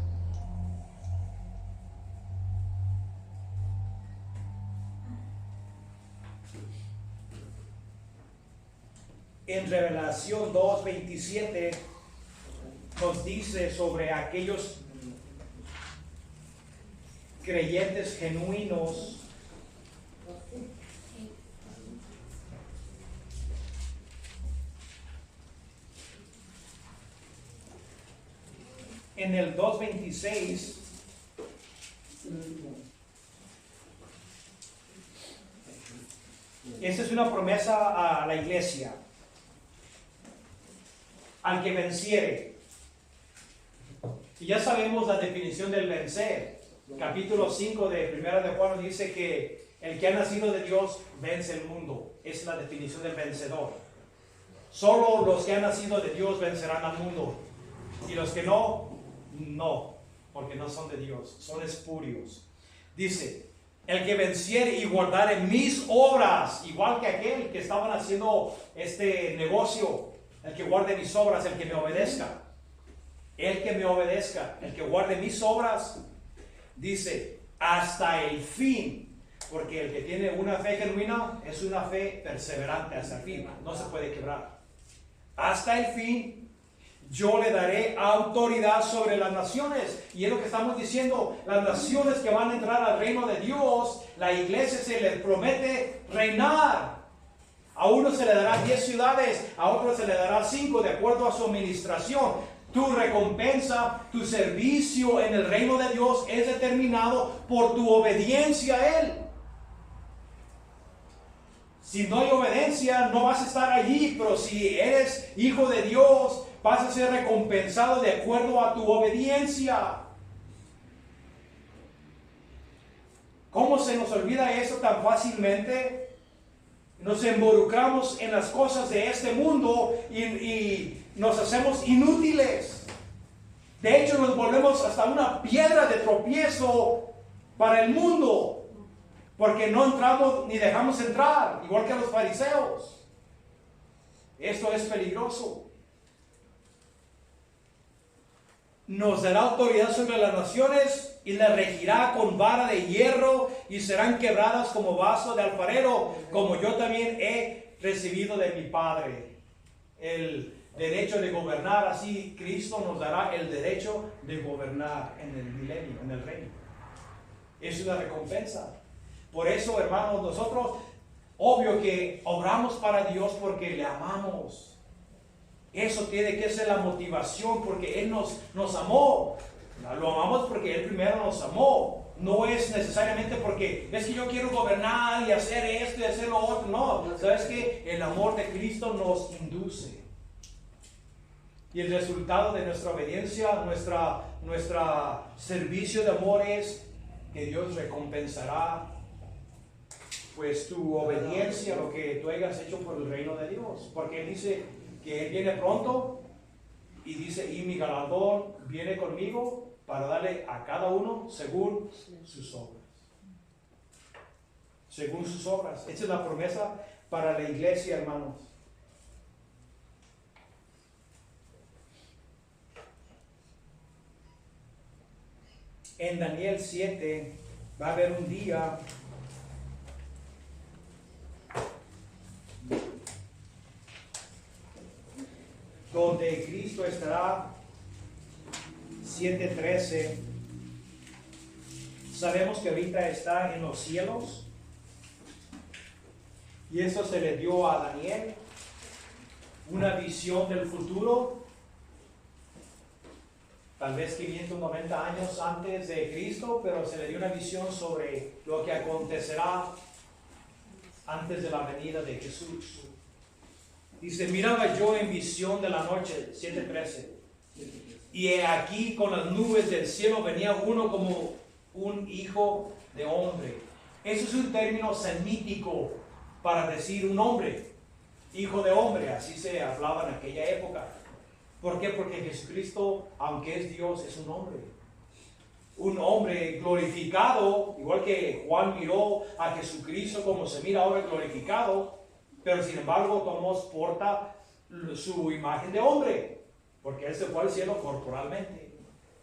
S1: En Revelación 2:27 nos dice sobre aquellos creyentes genuinos en el 2:26. Esta es una promesa a la iglesia. Al que venciere. Y ya sabemos la definición del vencer. Capítulo 5 de 1 de Juan dice que el que ha nacido de Dios vence el mundo. Es la definición del vencedor. Solo los que han nacido de Dios vencerán al mundo. Y los que no, no. Porque no son de Dios. Son espurios. Dice, el que venciere y guardare mis obras. Igual que aquel que estaban haciendo este negocio. El que guarde mis obras, el que me obedezca. El que me obedezca, el que guarde mis obras, dice, hasta el fin. Porque el que tiene una fe genuina es una fe perseverante hasta el fin. No se puede quebrar. Hasta el fin, yo le daré autoridad sobre las naciones. Y es lo que estamos diciendo. Las naciones que van a entrar al reino de Dios, la iglesia se les promete reinar. A uno se le dará 10 ciudades, a otro se le dará 5 de acuerdo a su administración. Tu recompensa, tu servicio en el reino de Dios es determinado por tu obediencia a Él. Si no hay obediencia, no vas a estar allí, pero si eres hijo de Dios, vas a ser recompensado de acuerdo a tu obediencia. ¿Cómo se nos olvida eso tan fácilmente? Nos involucramos en las cosas de este mundo y nos hacemos inútiles. De hecho, nos volvemos hasta una piedra de tropiezo para el mundo. Porque no entramos ni dejamos entrar, igual que los fariseos. Esto es peligroso. Nos dará autoridad sobre las naciones y las regirá con vara de hierro y serán quebradas como vaso de alfarero, como yo también he recibido de mi Padre el derecho de gobernar. Así Cristo nos dará el derecho de gobernar en el milenio, en el reino. Es una recompensa. Por eso, hermanos, nosotros, obvio que obramos para Dios porque le amamos. Eso tiene que ser la motivación, porque Él nos amó. Lo amamos porque Él primero nos amó. No es necesariamente porque es que yo quiero gobernar y hacer esto y hacer lo otro. No, sabes que el amor de Cristo nos induce. Y el resultado de nuestra obediencia, nuestra servicio de amor es que Dios recompensará pues tu obediencia, lo que tú hayas hecho por el reino de Dios. Porque Él dice que Él viene pronto y dice, y mi galardón viene conmigo para darle a cada uno según sus obras. Según sus obras. Esta es la promesa para la iglesia, hermanos. En Daniel 7 va a haber un día donde Cristo estará. 7:13. Sabemos que ahorita está en los cielos. Y esto se le dio a Daniel, una visión del futuro, tal vez 590 años antes de Cristo, pero se le dio una visión sobre lo que acontecerá antes de la venida de Jesús. Dice, miraba yo en visión de la noche, 7:13, y he aquí con las nubes del cielo venía uno como un hijo de hombre. Eso es un término semítico para decir un hombre, hijo de hombre, así se hablaba en aquella época. ¿Por qué? Porque Jesucristo, aunque es Dios, es un hombre glorificado, igual que Juan miró a Jesucristo como se mira ahora glorificado, pero sin embargo porta su imagen de hombre, porque Él se fue al cielo corporalmente.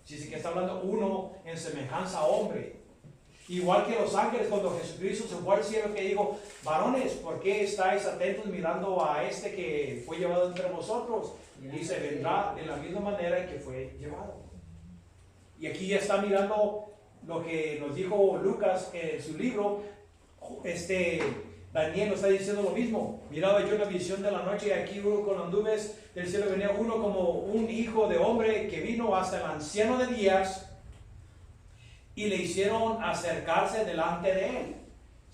S1: Así que está hablando uno en semejanza a hombre. Igual que los ángeles, cuando Jesucristo se fue al cielo, que dijo, varones, ¿por qué estáis atentos mirando a este que fue llevado entre vosotros? Y se vendrá de la misma manera en que fue llevado. Y aquí ya está mirando lo que nos dijo Lucas en su libro. Daniel nos está diciendo lo mismo. Miraba yo una visión de la noche y aquí uno con las nubes del cielo venía uno como un hijo de hombre que vino hasta el anciano de días y le hicieron acercarse delante de él.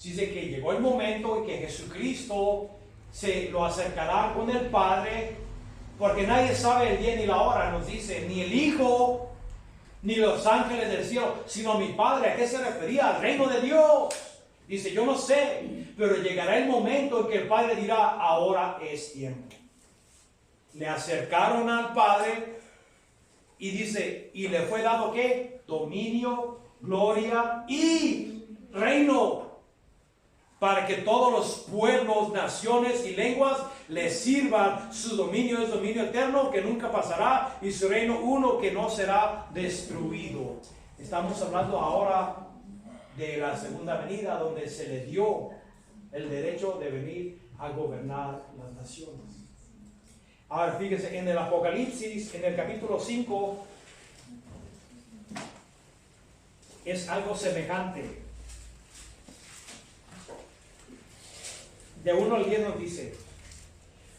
S1: Dice que llegó el momento en que Jesucristo se lo acercará con el Padre, porque nadie sabe el día ni la hora, nos dice, ni el Hijo, ni los ángeles del cielo, sino mi Padre. ¿A qué se refería? Al reino de Dios. Dice, yo no sé, pero llegará el momento en que el Padre dirá, ahora es tiempo. Le acercaron al Padre y dice, y le fue dado ¿qué? Dominio, gloria y reino, para que todos los pueblos, naciones y lenguas le sirvan. Su dominio es dominio eterno que nunca pasará y su reino uno que no será destruido. Estamos hablando ahora de la segunda venida, donde se le dio el derecho de venir a gobernar las naciones. Ahora fíjense, en el Apocalipsis, en el capítulo 5, es algo semejante. De 1 al 10 nos dice,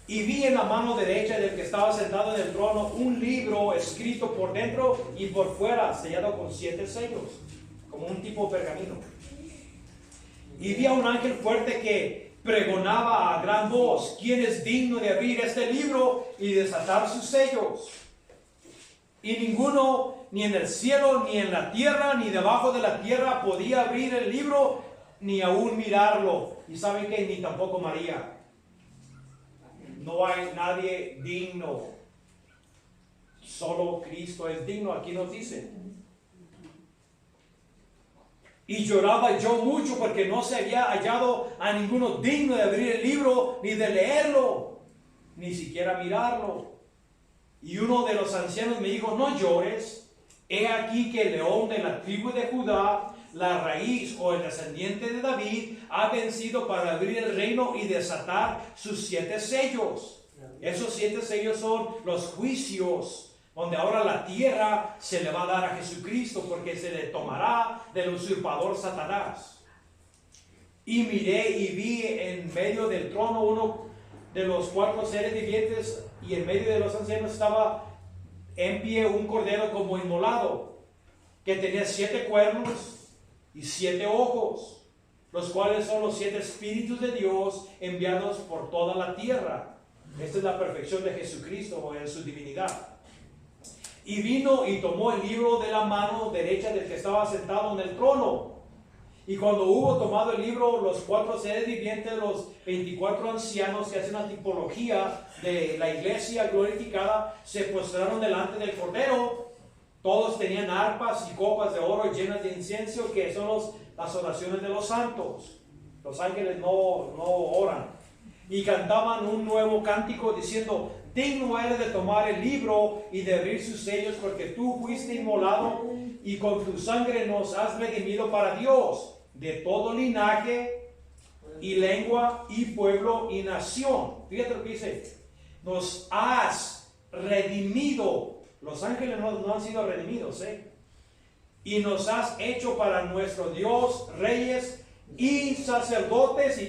S1: y vi en la mano derecha del que estaba sentado en el trono un libro escrito por dentro y por fuera, sellado con 7 sellos, como un tipo de pergamino. Y vi a un ángel fuerte que pregonaba a gran voz, ¿quién es digno de abrir este libro y desatar sus sellos? Y ninguno, ni en el cielo, ni en la tierra, ni debajo de la tierra, podía abrir el libro, ni aún mirarlo. Y saben que ni tampoco María. No hay nadie digno. Solo Cristo es digno. Aquí nos dice. Y lloraba yo mucho porque no se había hallado a ninguno digno de abrir el libro, ni de leerlo, ni siquiera mirarlo. Y uno de los ancianos me dijo, no llores, he aquí que el león de la tribu de Judá, la raíz o el descendiente de David, ha vencido para abrir el reino y desatar sus 7 sellos. Esos 7 sellos son los juicios, donde ahora la tierra se le va a dar a Jesucristo, porque se le tomará del usurpador Satanás. Y miré y vi en medio del trono uno de los 4 seres vivientes, y en medio de los ancianos estaba en pie un cordero como inmolado, que tenía 7 cuernos y 7 ojos, los cuales son los 7 espíritus de Dios enviados por toda la tierra. Esta es la perfección de Jesucristo en su divinidad. Y vino y tomó el libro de la mano derecha del que estaba sentado en el trono. Y cuando hubo tomado el libro, los 4 seres vivientes, los 24 ancianos que hacen una tipología de la iglesia glorificada, se postraron delante del Cordero. Todos tenían arpas y copas de oro llenas de incienso, que son las oraciones de los santos. Los ángeles no oran. Y cantaban un nuevo cántico diciendo, digno eres de tomar el libro y de abrir sus sellos, porque tú fuiste inmolado y con tu sangre nos has redimido para Dios, de todo linaje y lengua y pueblo y nación. Fíjate lo que dice, nos has redimido. Los ángeles no han sido redimidos, y nos has hecho para nuestro Dios reyes y sacerdotes,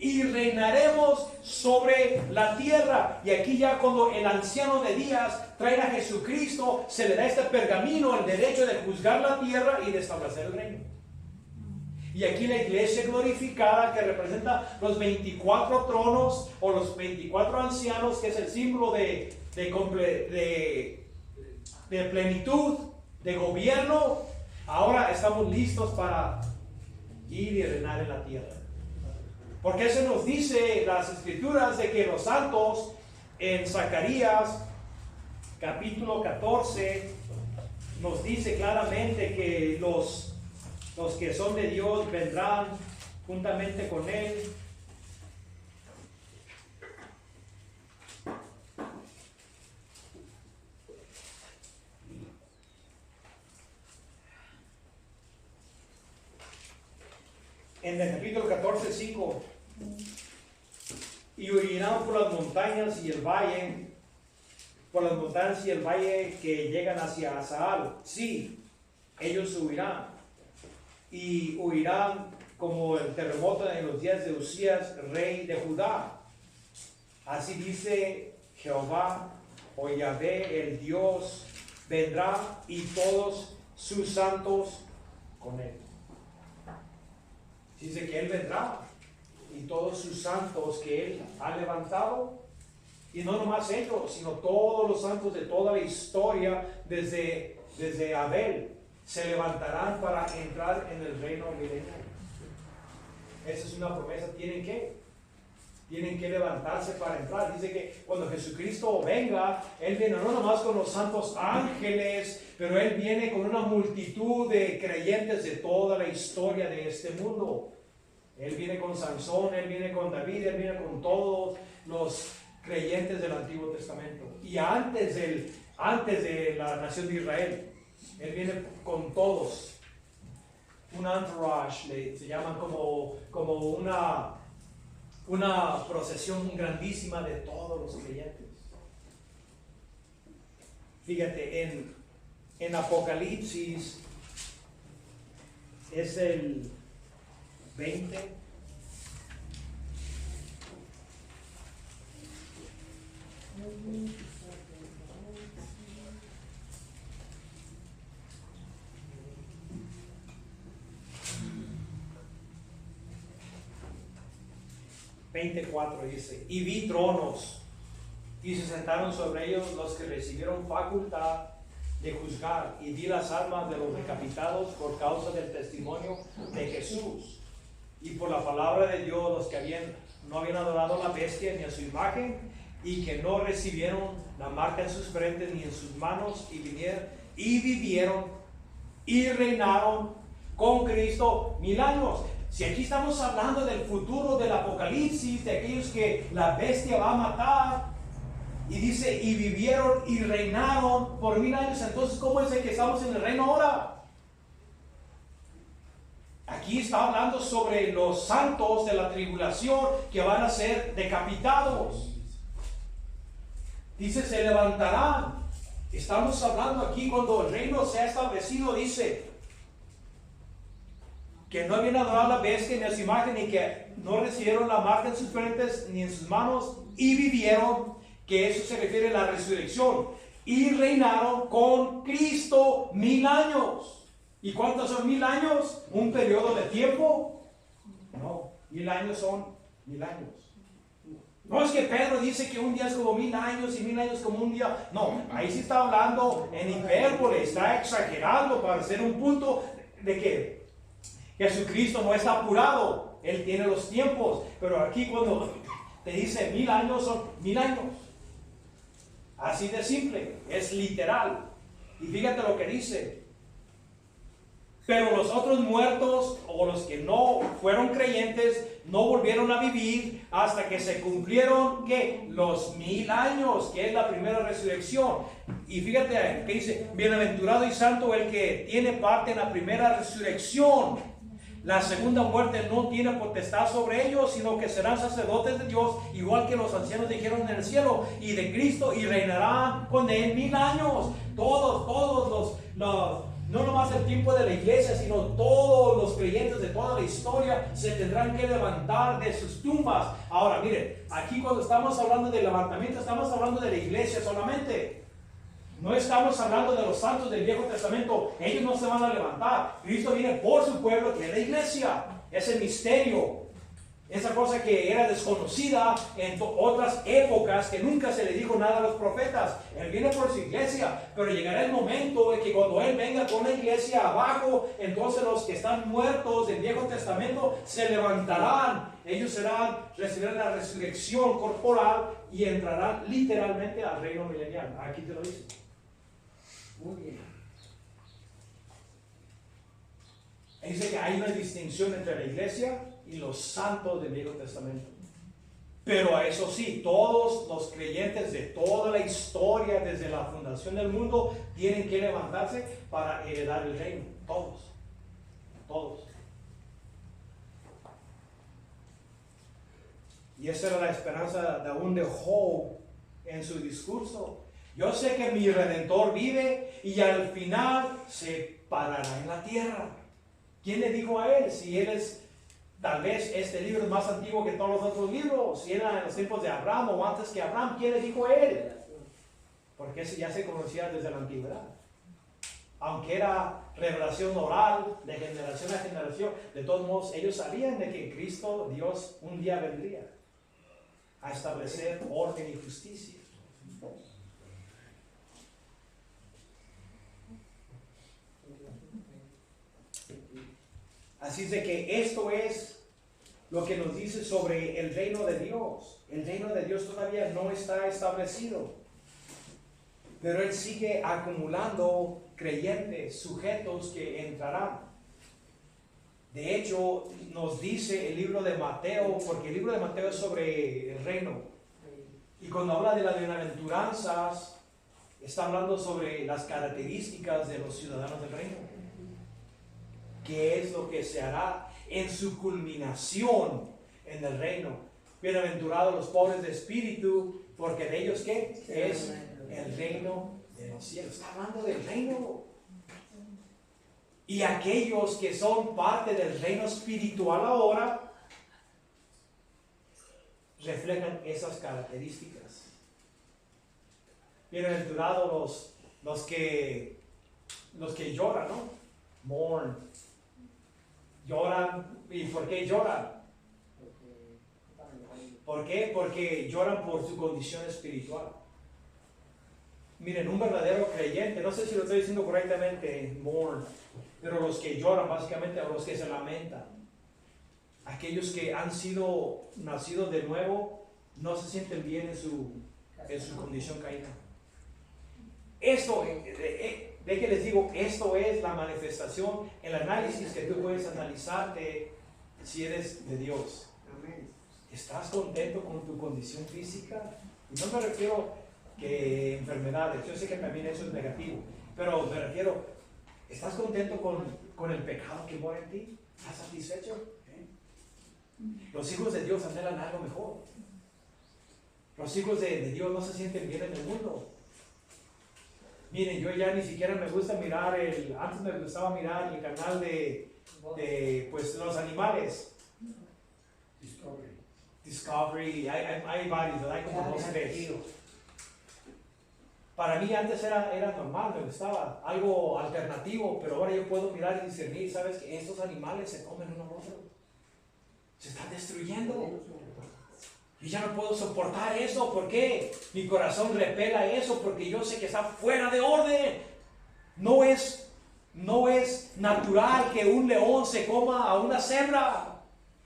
S1: y reinaremos sobre la tierra. Y aquí ya cuando el anciano de días trae a Jesucristo, se le da este pergamino, el derecho de juzgar la tierra y de establecer el reino. Y aquí la iglesia glorificada, que representa los 24 tronos o los 24 ancianos, que es el símbolo de plenitud, de gobierno. Ahora estamos listos para ir y reinar en la tierra. Porque eso nos dice las escrituras de que los santos en Zacarías capítulo 14 nos dice claramente que los que son de Dios vendrán juntamente con Él. En el capítulo 14, 5, y huirán por las montañas y el valle, por las montañas y el valle que llegan hacia Azaal. Sí, ellos huirán, y huirán como el terremoto en los días de Usías, rey de Judá. Así dice Jehová, o Yahvé, el Dios, vendrá y todos sus santos con él. Dice que Él vendrá y todos sus santos que Él ha levantado, y no nomás ellos, sino todos los santos de toda la historia desde Abel, se levantarán para entrar en el reino milenario. Esa es una promesa. Tienen que levantarse para entrar. Dice que cuando Jesucristo venga, Él viene no nomás con los santos ángeles, pero Él viene con una multitud de creyentes de toda la historia de este mundo. Él viene con Sansón, Él viene con David, Él viene con todos los creyentes del Antiguo Testamento. Y antes de la nación de Israel, Él viene con todos. Un entourage, se llaman como una procesión grandísima de todos los creyentes. Fíjate, en Apocalipsis es el 20. Dice, y vi tronos, y se sentaron sobre ellos los que recibieron facultad de juzgar, y vi las almas de los decapitados por causa del testimonio de Jesús y por la palabra de Dios, los que no habían adorado a la bestia ni a su imagen, y que no recibieron la marca en sus frentes ni en sus manos, y vivieron y reinaron con Cristo 1000 años. Si aquí estamos hablando del futuro del Apocalipsis, de aquellos que la bestia va a matar, y dice, y vivieron y reinaron por 1000 años, entonces, ¿cómo es el que estamos en el reino ahora? Aquí está hablando sobre los santos de la tribulación que van a ser decapitados. Dice, se levantarán. Estamos hablando aquí cuando el reino se ha establecido, dice que no habían adorado a la bestia ni a su imagen, y que no recibieron la marca en sus frentes ni en sus manos, y vivieron, que eso se refiere a la resurrección, y reinaron con Cristo 1000 años. ¿Y cuántos son 1000 años? ¿Un periodo de tiempo? No, 1000 años son 1000 años. No es que Pedro dice que un día es como 1000 años y 1000 años como un día. No, ahí sí está hablando en hipérbole, está exagerando para hacer un punto de que Jesucristo no está apurado, Él tiene los tiempos. Pero aquí cuando te dice 1000 años son 1000 años. Así de simple, es literal. Y fíjate lo que dice. Pero los otros muertos, o los que no fueron creyentes, no volvieron a vivir hasta que se cumplieron, ¿qué? Los 1000 años, que es la primera resurrección. Y fíjate que dice, bienaventurado y santo el que tiene parte en la primera resurrección. La segunda muerte no tiene potestad sobre ellos, sino que serán sacerdotes de Dios, igual que los ancianos dijeron en el cielo, y de Cristo, y reinarán con Él 1000 años. Todos los no nomás el tiempo de la iglesia, sino todos los creyentes de toda la historia se tendrán que levantar de sus tumbas. Ahora, miren, aquí cuando estamos hablando de levantamiento, estamos hablando de la iglesia solamente. No estamos hablando de los santos del Viejo Testamento. Ellos no se van a levantar. Cristo viene por su pueblo, que es la iglesia. Ese misterio, esa cosa que era desconocida en otras épocas, que nunca se le dijo nada a los profetas. Él viene por su iglesia, pero llegará el momento de que cuando Él venga con la iglesia abajo, entonces los que están muertos del Viejo Testamento se levantarán. Ellos recibirán la resurrección corporal y entrarán literalmente al reino milenial. Aquí te lo dice. Muy bien. Dice que hay una distinción entre la iglesia y los santos del Viejo Testamento. Pero a eso sí, todos los creyentes de toda la historia, desde la fundación del mundo, tienen que levantarse para heredar el reino. Todos. Y esa era la esperanza de aún de Job en su discurso. Yo sé que mi Redentor vive y al final se parará en la tierra. ¿Quién le dijo a él? Si él es, tal vez este libro es más antiguo que todos los otros libros, si era en los tiempos de Abraham o antes que Abraham, ¿quién le dijo a él? Porque eso ya se conocía desde la antigüedad. Aunque era revelación oral de generación a generación, de todos modos ellos sabían de que Cristo, Dios, un día vendría a establecer orden y justicia. Así es de que esto es lo que nos dice sobre el reino de Dios. El reino de Dios todavía no está establecido, pero Él sigue acumulando creyentes, sujetos que entrarán. De hecho, nos dice el libro de Mateo, porque el libro de Mateo es sobre el reino. Y cuando habla de las bienaventuranzas, está hablando sobre las características de los ciudadanos del reino. ¿Qué es lo que se hará en su culminación en el reino? Bienaventurados los pobres de espíritu, porque de ellos, ¿qué? Es el reino de los cielos. Está hablando del reino. Y aquellos que son parte del reino espiritual ahora reflejan esas características. Bienaventurados los que lloran, ¿no? Mourn. Lloran. ¿Y por qué lloran? ¿Por qué? Porque lloran por su condición espiritual. Miren, un verdadero creyente, no sé si lo estoy diciendo correctamente, mourn, pero los que lloran básicamente, o los que se lamentan, aquellos que han sido nacidos de nuevo, no se sienten bien en su condición caída. Esto, de que les digo, esto es la manifestación, el análisis que tú puedes analizarte si eres de Dios. ¿Estás contento con tu condición física? Y no me refiero que enfermedades, yo sé que también eso es negativo, pero me refiero, ¿estás contento con el pecado que mora en ti? ¿Estás satisfecho? Los hijos de Dios anhelan algo mejor. Los hijos de Dios no se sienten bien en el mundo. Miren, yo ya ni siquiera me gusta mirar antes me gustaba mirar el canal de pues los animales. Discovery, hay varios, hay como 2 o 3. Para mí antes era normal, me gustaba, algo alternativo, pero ahora yo puedo mirar y discernir, ¿sabes? Que estos animales se comen uno al otro. Se están destruyendo. Y ya no puedo soportar eso. ¿Por qué? Mi corazón repela eso porque yo sé que está fuera de orden. No es natural que un león se coma a una cebra.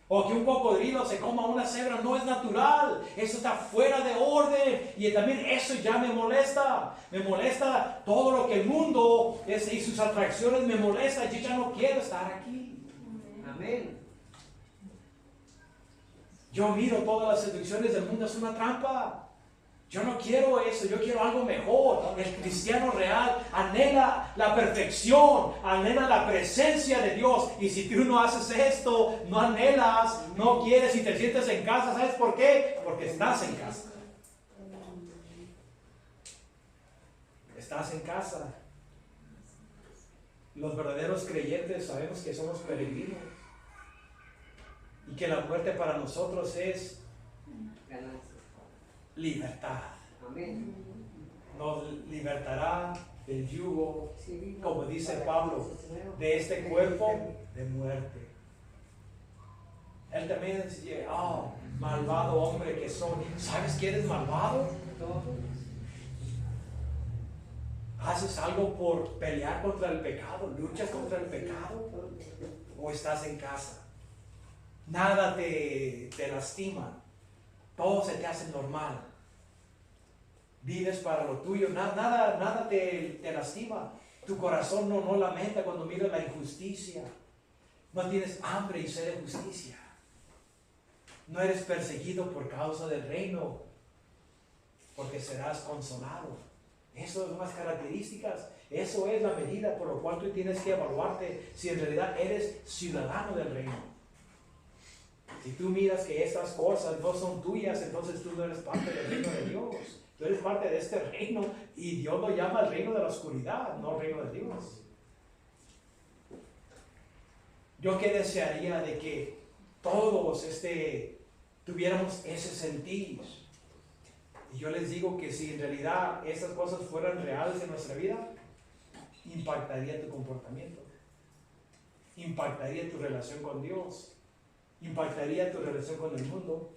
S1: O que un cocodrilo se coma a una cebra. No es natural. Eso está fuera de orden. Y también eso ya me molesta. Me molesta todo lo que el mundo y sus atracciones me molesta. Yo ya no quiero estar aquí. Amén. Yo miro todas las seducciones del mundo, es una trampa. Yo no quiero eso, yo quiero algo mejor. El cristiano real anhela la perfección, anhela la presencia de Dios. Y si tú no haces esto, no anhelas, no quieres y te sientes en casa, ¿sabes por qué? Porque estás en casa. Estás en casa. Los verdaderos creyentes sabemos que somos peregrinos. Y que la muerte para nosotros es libertad. Amén. Nos libertará del yugo, como dice Pablo, de este cuerpo de muerte. Él también dice, malvado hombre que soy. ¿Sabes que eres malvado? ¿Haces algo por pelear contra el pecado? ¿Luchas contra el pecado? ¿O estás en casa? Nada te lastima, todo se te hace normal, vives para lo tuyo, nada te lastima, tu corazón no lamenta cuando miras la injusticia, no tienes hambre y sed de justicia, no eres perseguido por causa del reino, porque serás consolado. Eso son las características, eso es la medida por lo cual tú tienes que evaluarte si en realidad eres ciudadano del reino. Si tú miras que estas cosas no son tuyas, entonces tú no eres parte del reino de Dios. Tú eres parte de este reino y Dios lo llama el reino de la oscuridad, no el reino de Dios. Yo que desearía de que todos tuviéramos ese sentir. Y yo les digo que si en realidad estas cosas fueran reales en nuestra vida, impactaría tu comportamiento, impactaría tu relación con Dios, impactaría tu relación con el mundo.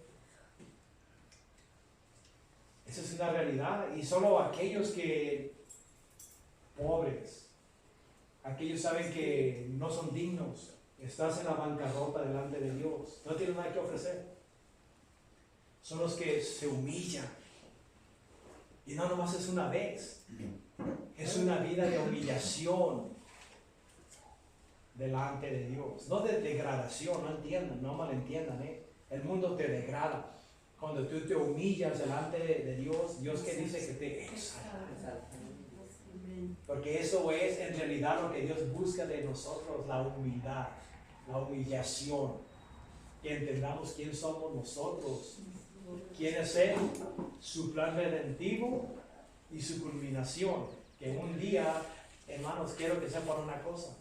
S1: Esa es una realidad. Y solo aquellos que pobres, aquellos saben que no son dignos, estás en la bancarrota delante de Dios, no tienes nada que ofrecer, son los que se humillan. Y no nomás es una vez, es una vida de humillación delante de Dios, no de degradación. No malentiendan, el mundo te degrada. Cuando tú te humillas delante de Dios, Dios que dice que te exalta. Porque eso es en realidad lo que Dios busca de nosotros, la humildad, la humillación. Que entendamos quién somos nosotros, quién es Él, su plan redentivo y su culminación. Que un día, hermanos, quiero que sepan una cosa.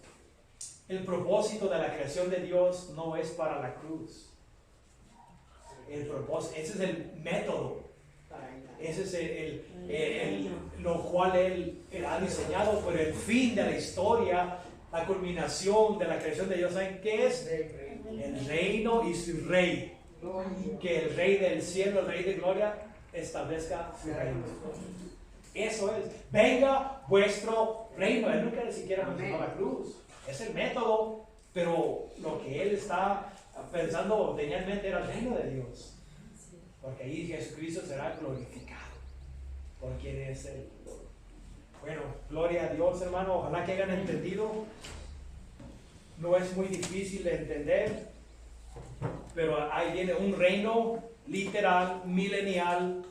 S1: El propósito de la creación de Dios no es para la cruz. El propósito, ese es el método. Ese es lo cual Él ha diseñado, pero el fin de la historia, la culminación de la creación de Dios, ¿saben qué es? El reino y su rey. Que el rey del cielo, el rey de gloria, establezca su reino. Eso es. Venga vuestro reino. Él nunca ni siquiera mencionó la cruz. Es el método, pero lo que él está pensando tenía en mente era el reino de Dios. Porque ahí Jesucristo será glorificado por quien es Él. Bueno, gloria a Dios, hermano. Ojalá que hayan entendido. No es muy difícil de entender, pero ahí viene un reino literal, milenial,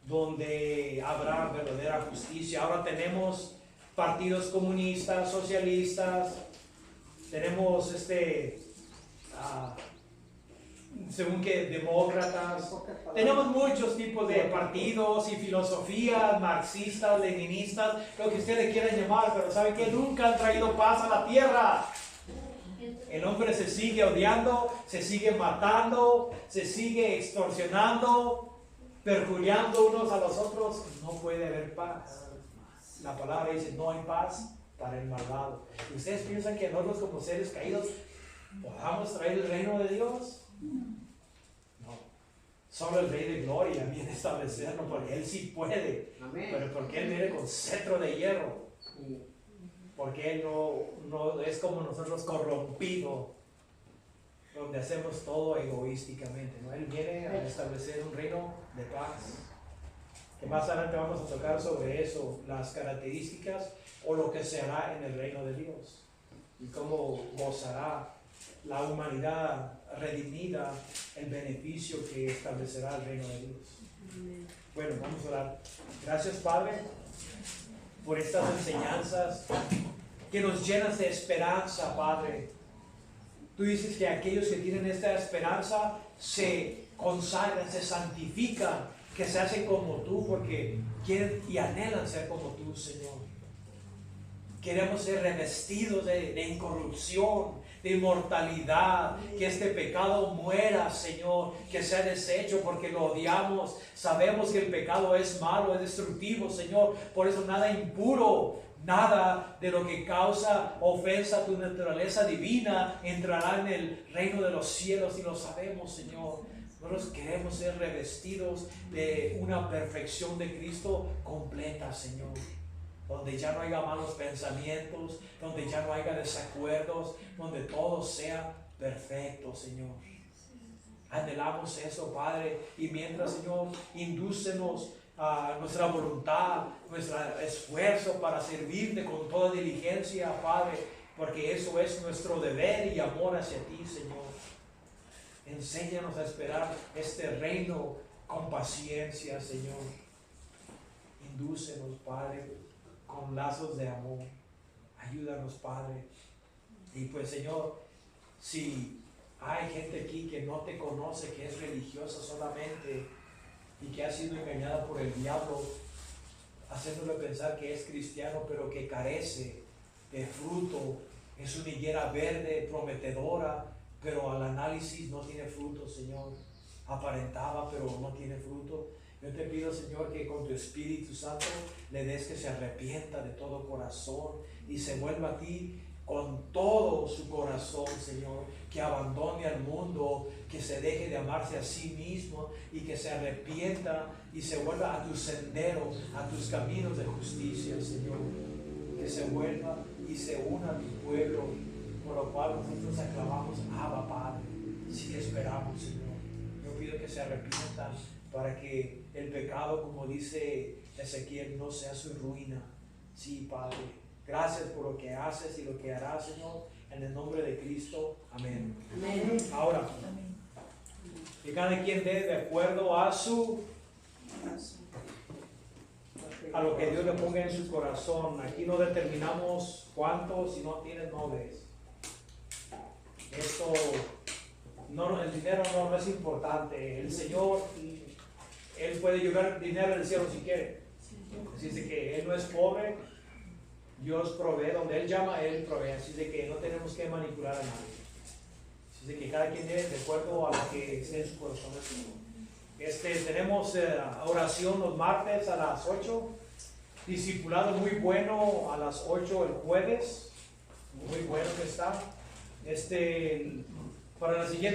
S1: donde habrá verdadera justicia. Ahora tenemos partidos comunistas, socialistas, tenemos según que demócratas, tenemos muchos tipos de partidos y filosofías, marxistas, leninistas, lo que ustedes quieran llamar, pero ¿saben qué? Nunca han traído paz a la tierra. El hombre se sigue odiando, se sigue matando, se sigue extorsionando, perjuriando unos a los otros. No puede haber paz. La palabra dice, no hay paz para el malvado. ¿Y ustedes piensan que nosotros como seres caídos podamos traer el reino de Dios? No. Solo el Rey de Gloria viene a establecerlo, porque Él sí puede. Amén. Pero porque Él viene con cetro de hierro. Porque Él no es como nosotros, corrompido, donde hacemos todo egoísticamente, ¿no? Él viene a establecer un reino de paz. Que más adelante vamos a tocar sobre eso, las características o lo que se hará en el reino de Dios. Y cómo gozará la humanidad redimida el beneficio que establecerá el reino de Dios. Bueno, vamos a orar. Gracias, Padre, por estas enseñanzas que nos llenas de esperanza, Padre. Tú dices que aquellos que tienen esta esperanza se consagran, se santifican, que se hacen como tú, porque quieren y anhelan ser como tú, Señor. Queremos ser revestidos de incorrupción, de inmortalidad, que este pecado muera, Señor, que sea deshecho porque lo odiamos. Sabemos que el pecado es malo, es destructivo, Señor. Por eso nada impuro, nada de lo que causa ofensa a tu naturaleza divina entrará en el reino de los cielos, y lo sabemos, Señor. Nosotros queremos ser revestidos de una perfección de Cristo completa, Señor. Donde ya no haya malos pensamientos, donde ya no haya desacuerdos, donde todo sea perfecto, Señor. Anhelamos eso, Padre, y mientras, Señor, indúcenos a nuestra voluntad, nuestro esfuerzo para servirte con toda diligencia, Padre, porque eso es nuestro deber y amor hacia ti, Señor. Enséñanos a esperar este reino con paciencia, Señor. Indúcenos, Padre, con lazos de amor. Ayúdanos, Padre. Y pues, Señor, si hay gente aquí que no te conoce, que es religiosa solamente y que ha sido engañada por el diablo, haciéndole pensar que es cristiano, pero que carece de fruto, es una higuera verde, prometedora, pero al análisis no tiene fruto, Señor. Aparentaba, pero no tiene fruto. Yo te pido, Señor, que con tu Espíritu Santo le des que se arrepienta de todo corazón y se vuelva a ti con todo su corazón, Señor. Que abandone al mundo, que se deje de amarse a sí mismo y que se arrepienta y se vuelva a tu sendero, a tus caminos de justicia, Señor. Que se vuelva y se una a tu pueblo, por lo cual nosotros aclamamos, Abba, Padre. Sí esperamos, Señor. Yo pido que se arrepientan para que el pecado, como dice Ezequiel, no sea su ruina. Sí, Padre. Gracias por lo que haces y lo que harás, Señor. En el nombre de Cristo. Amén. Amén. Ahora, que cada quien dé de acuerdo a lo que Dios le ponga en su corazón. Aquí no determinamos cuánto, si no tienes, no des. Esto, no, el dinero no es importante. El Señor, Él puede llevar dinero del cielo si quiere. Así de que Él no es pobre. Dios provee, donde Él llama, Él provee. Así de que no tenemos que manipular a nadie. Así de que cada quien dé de acuerdo a lo que esté en su corazón. Tenemos oración los martes a las 8. Discipulado muy bueno a las 8 el jueves. Muy bueno que está. Para la siguiente.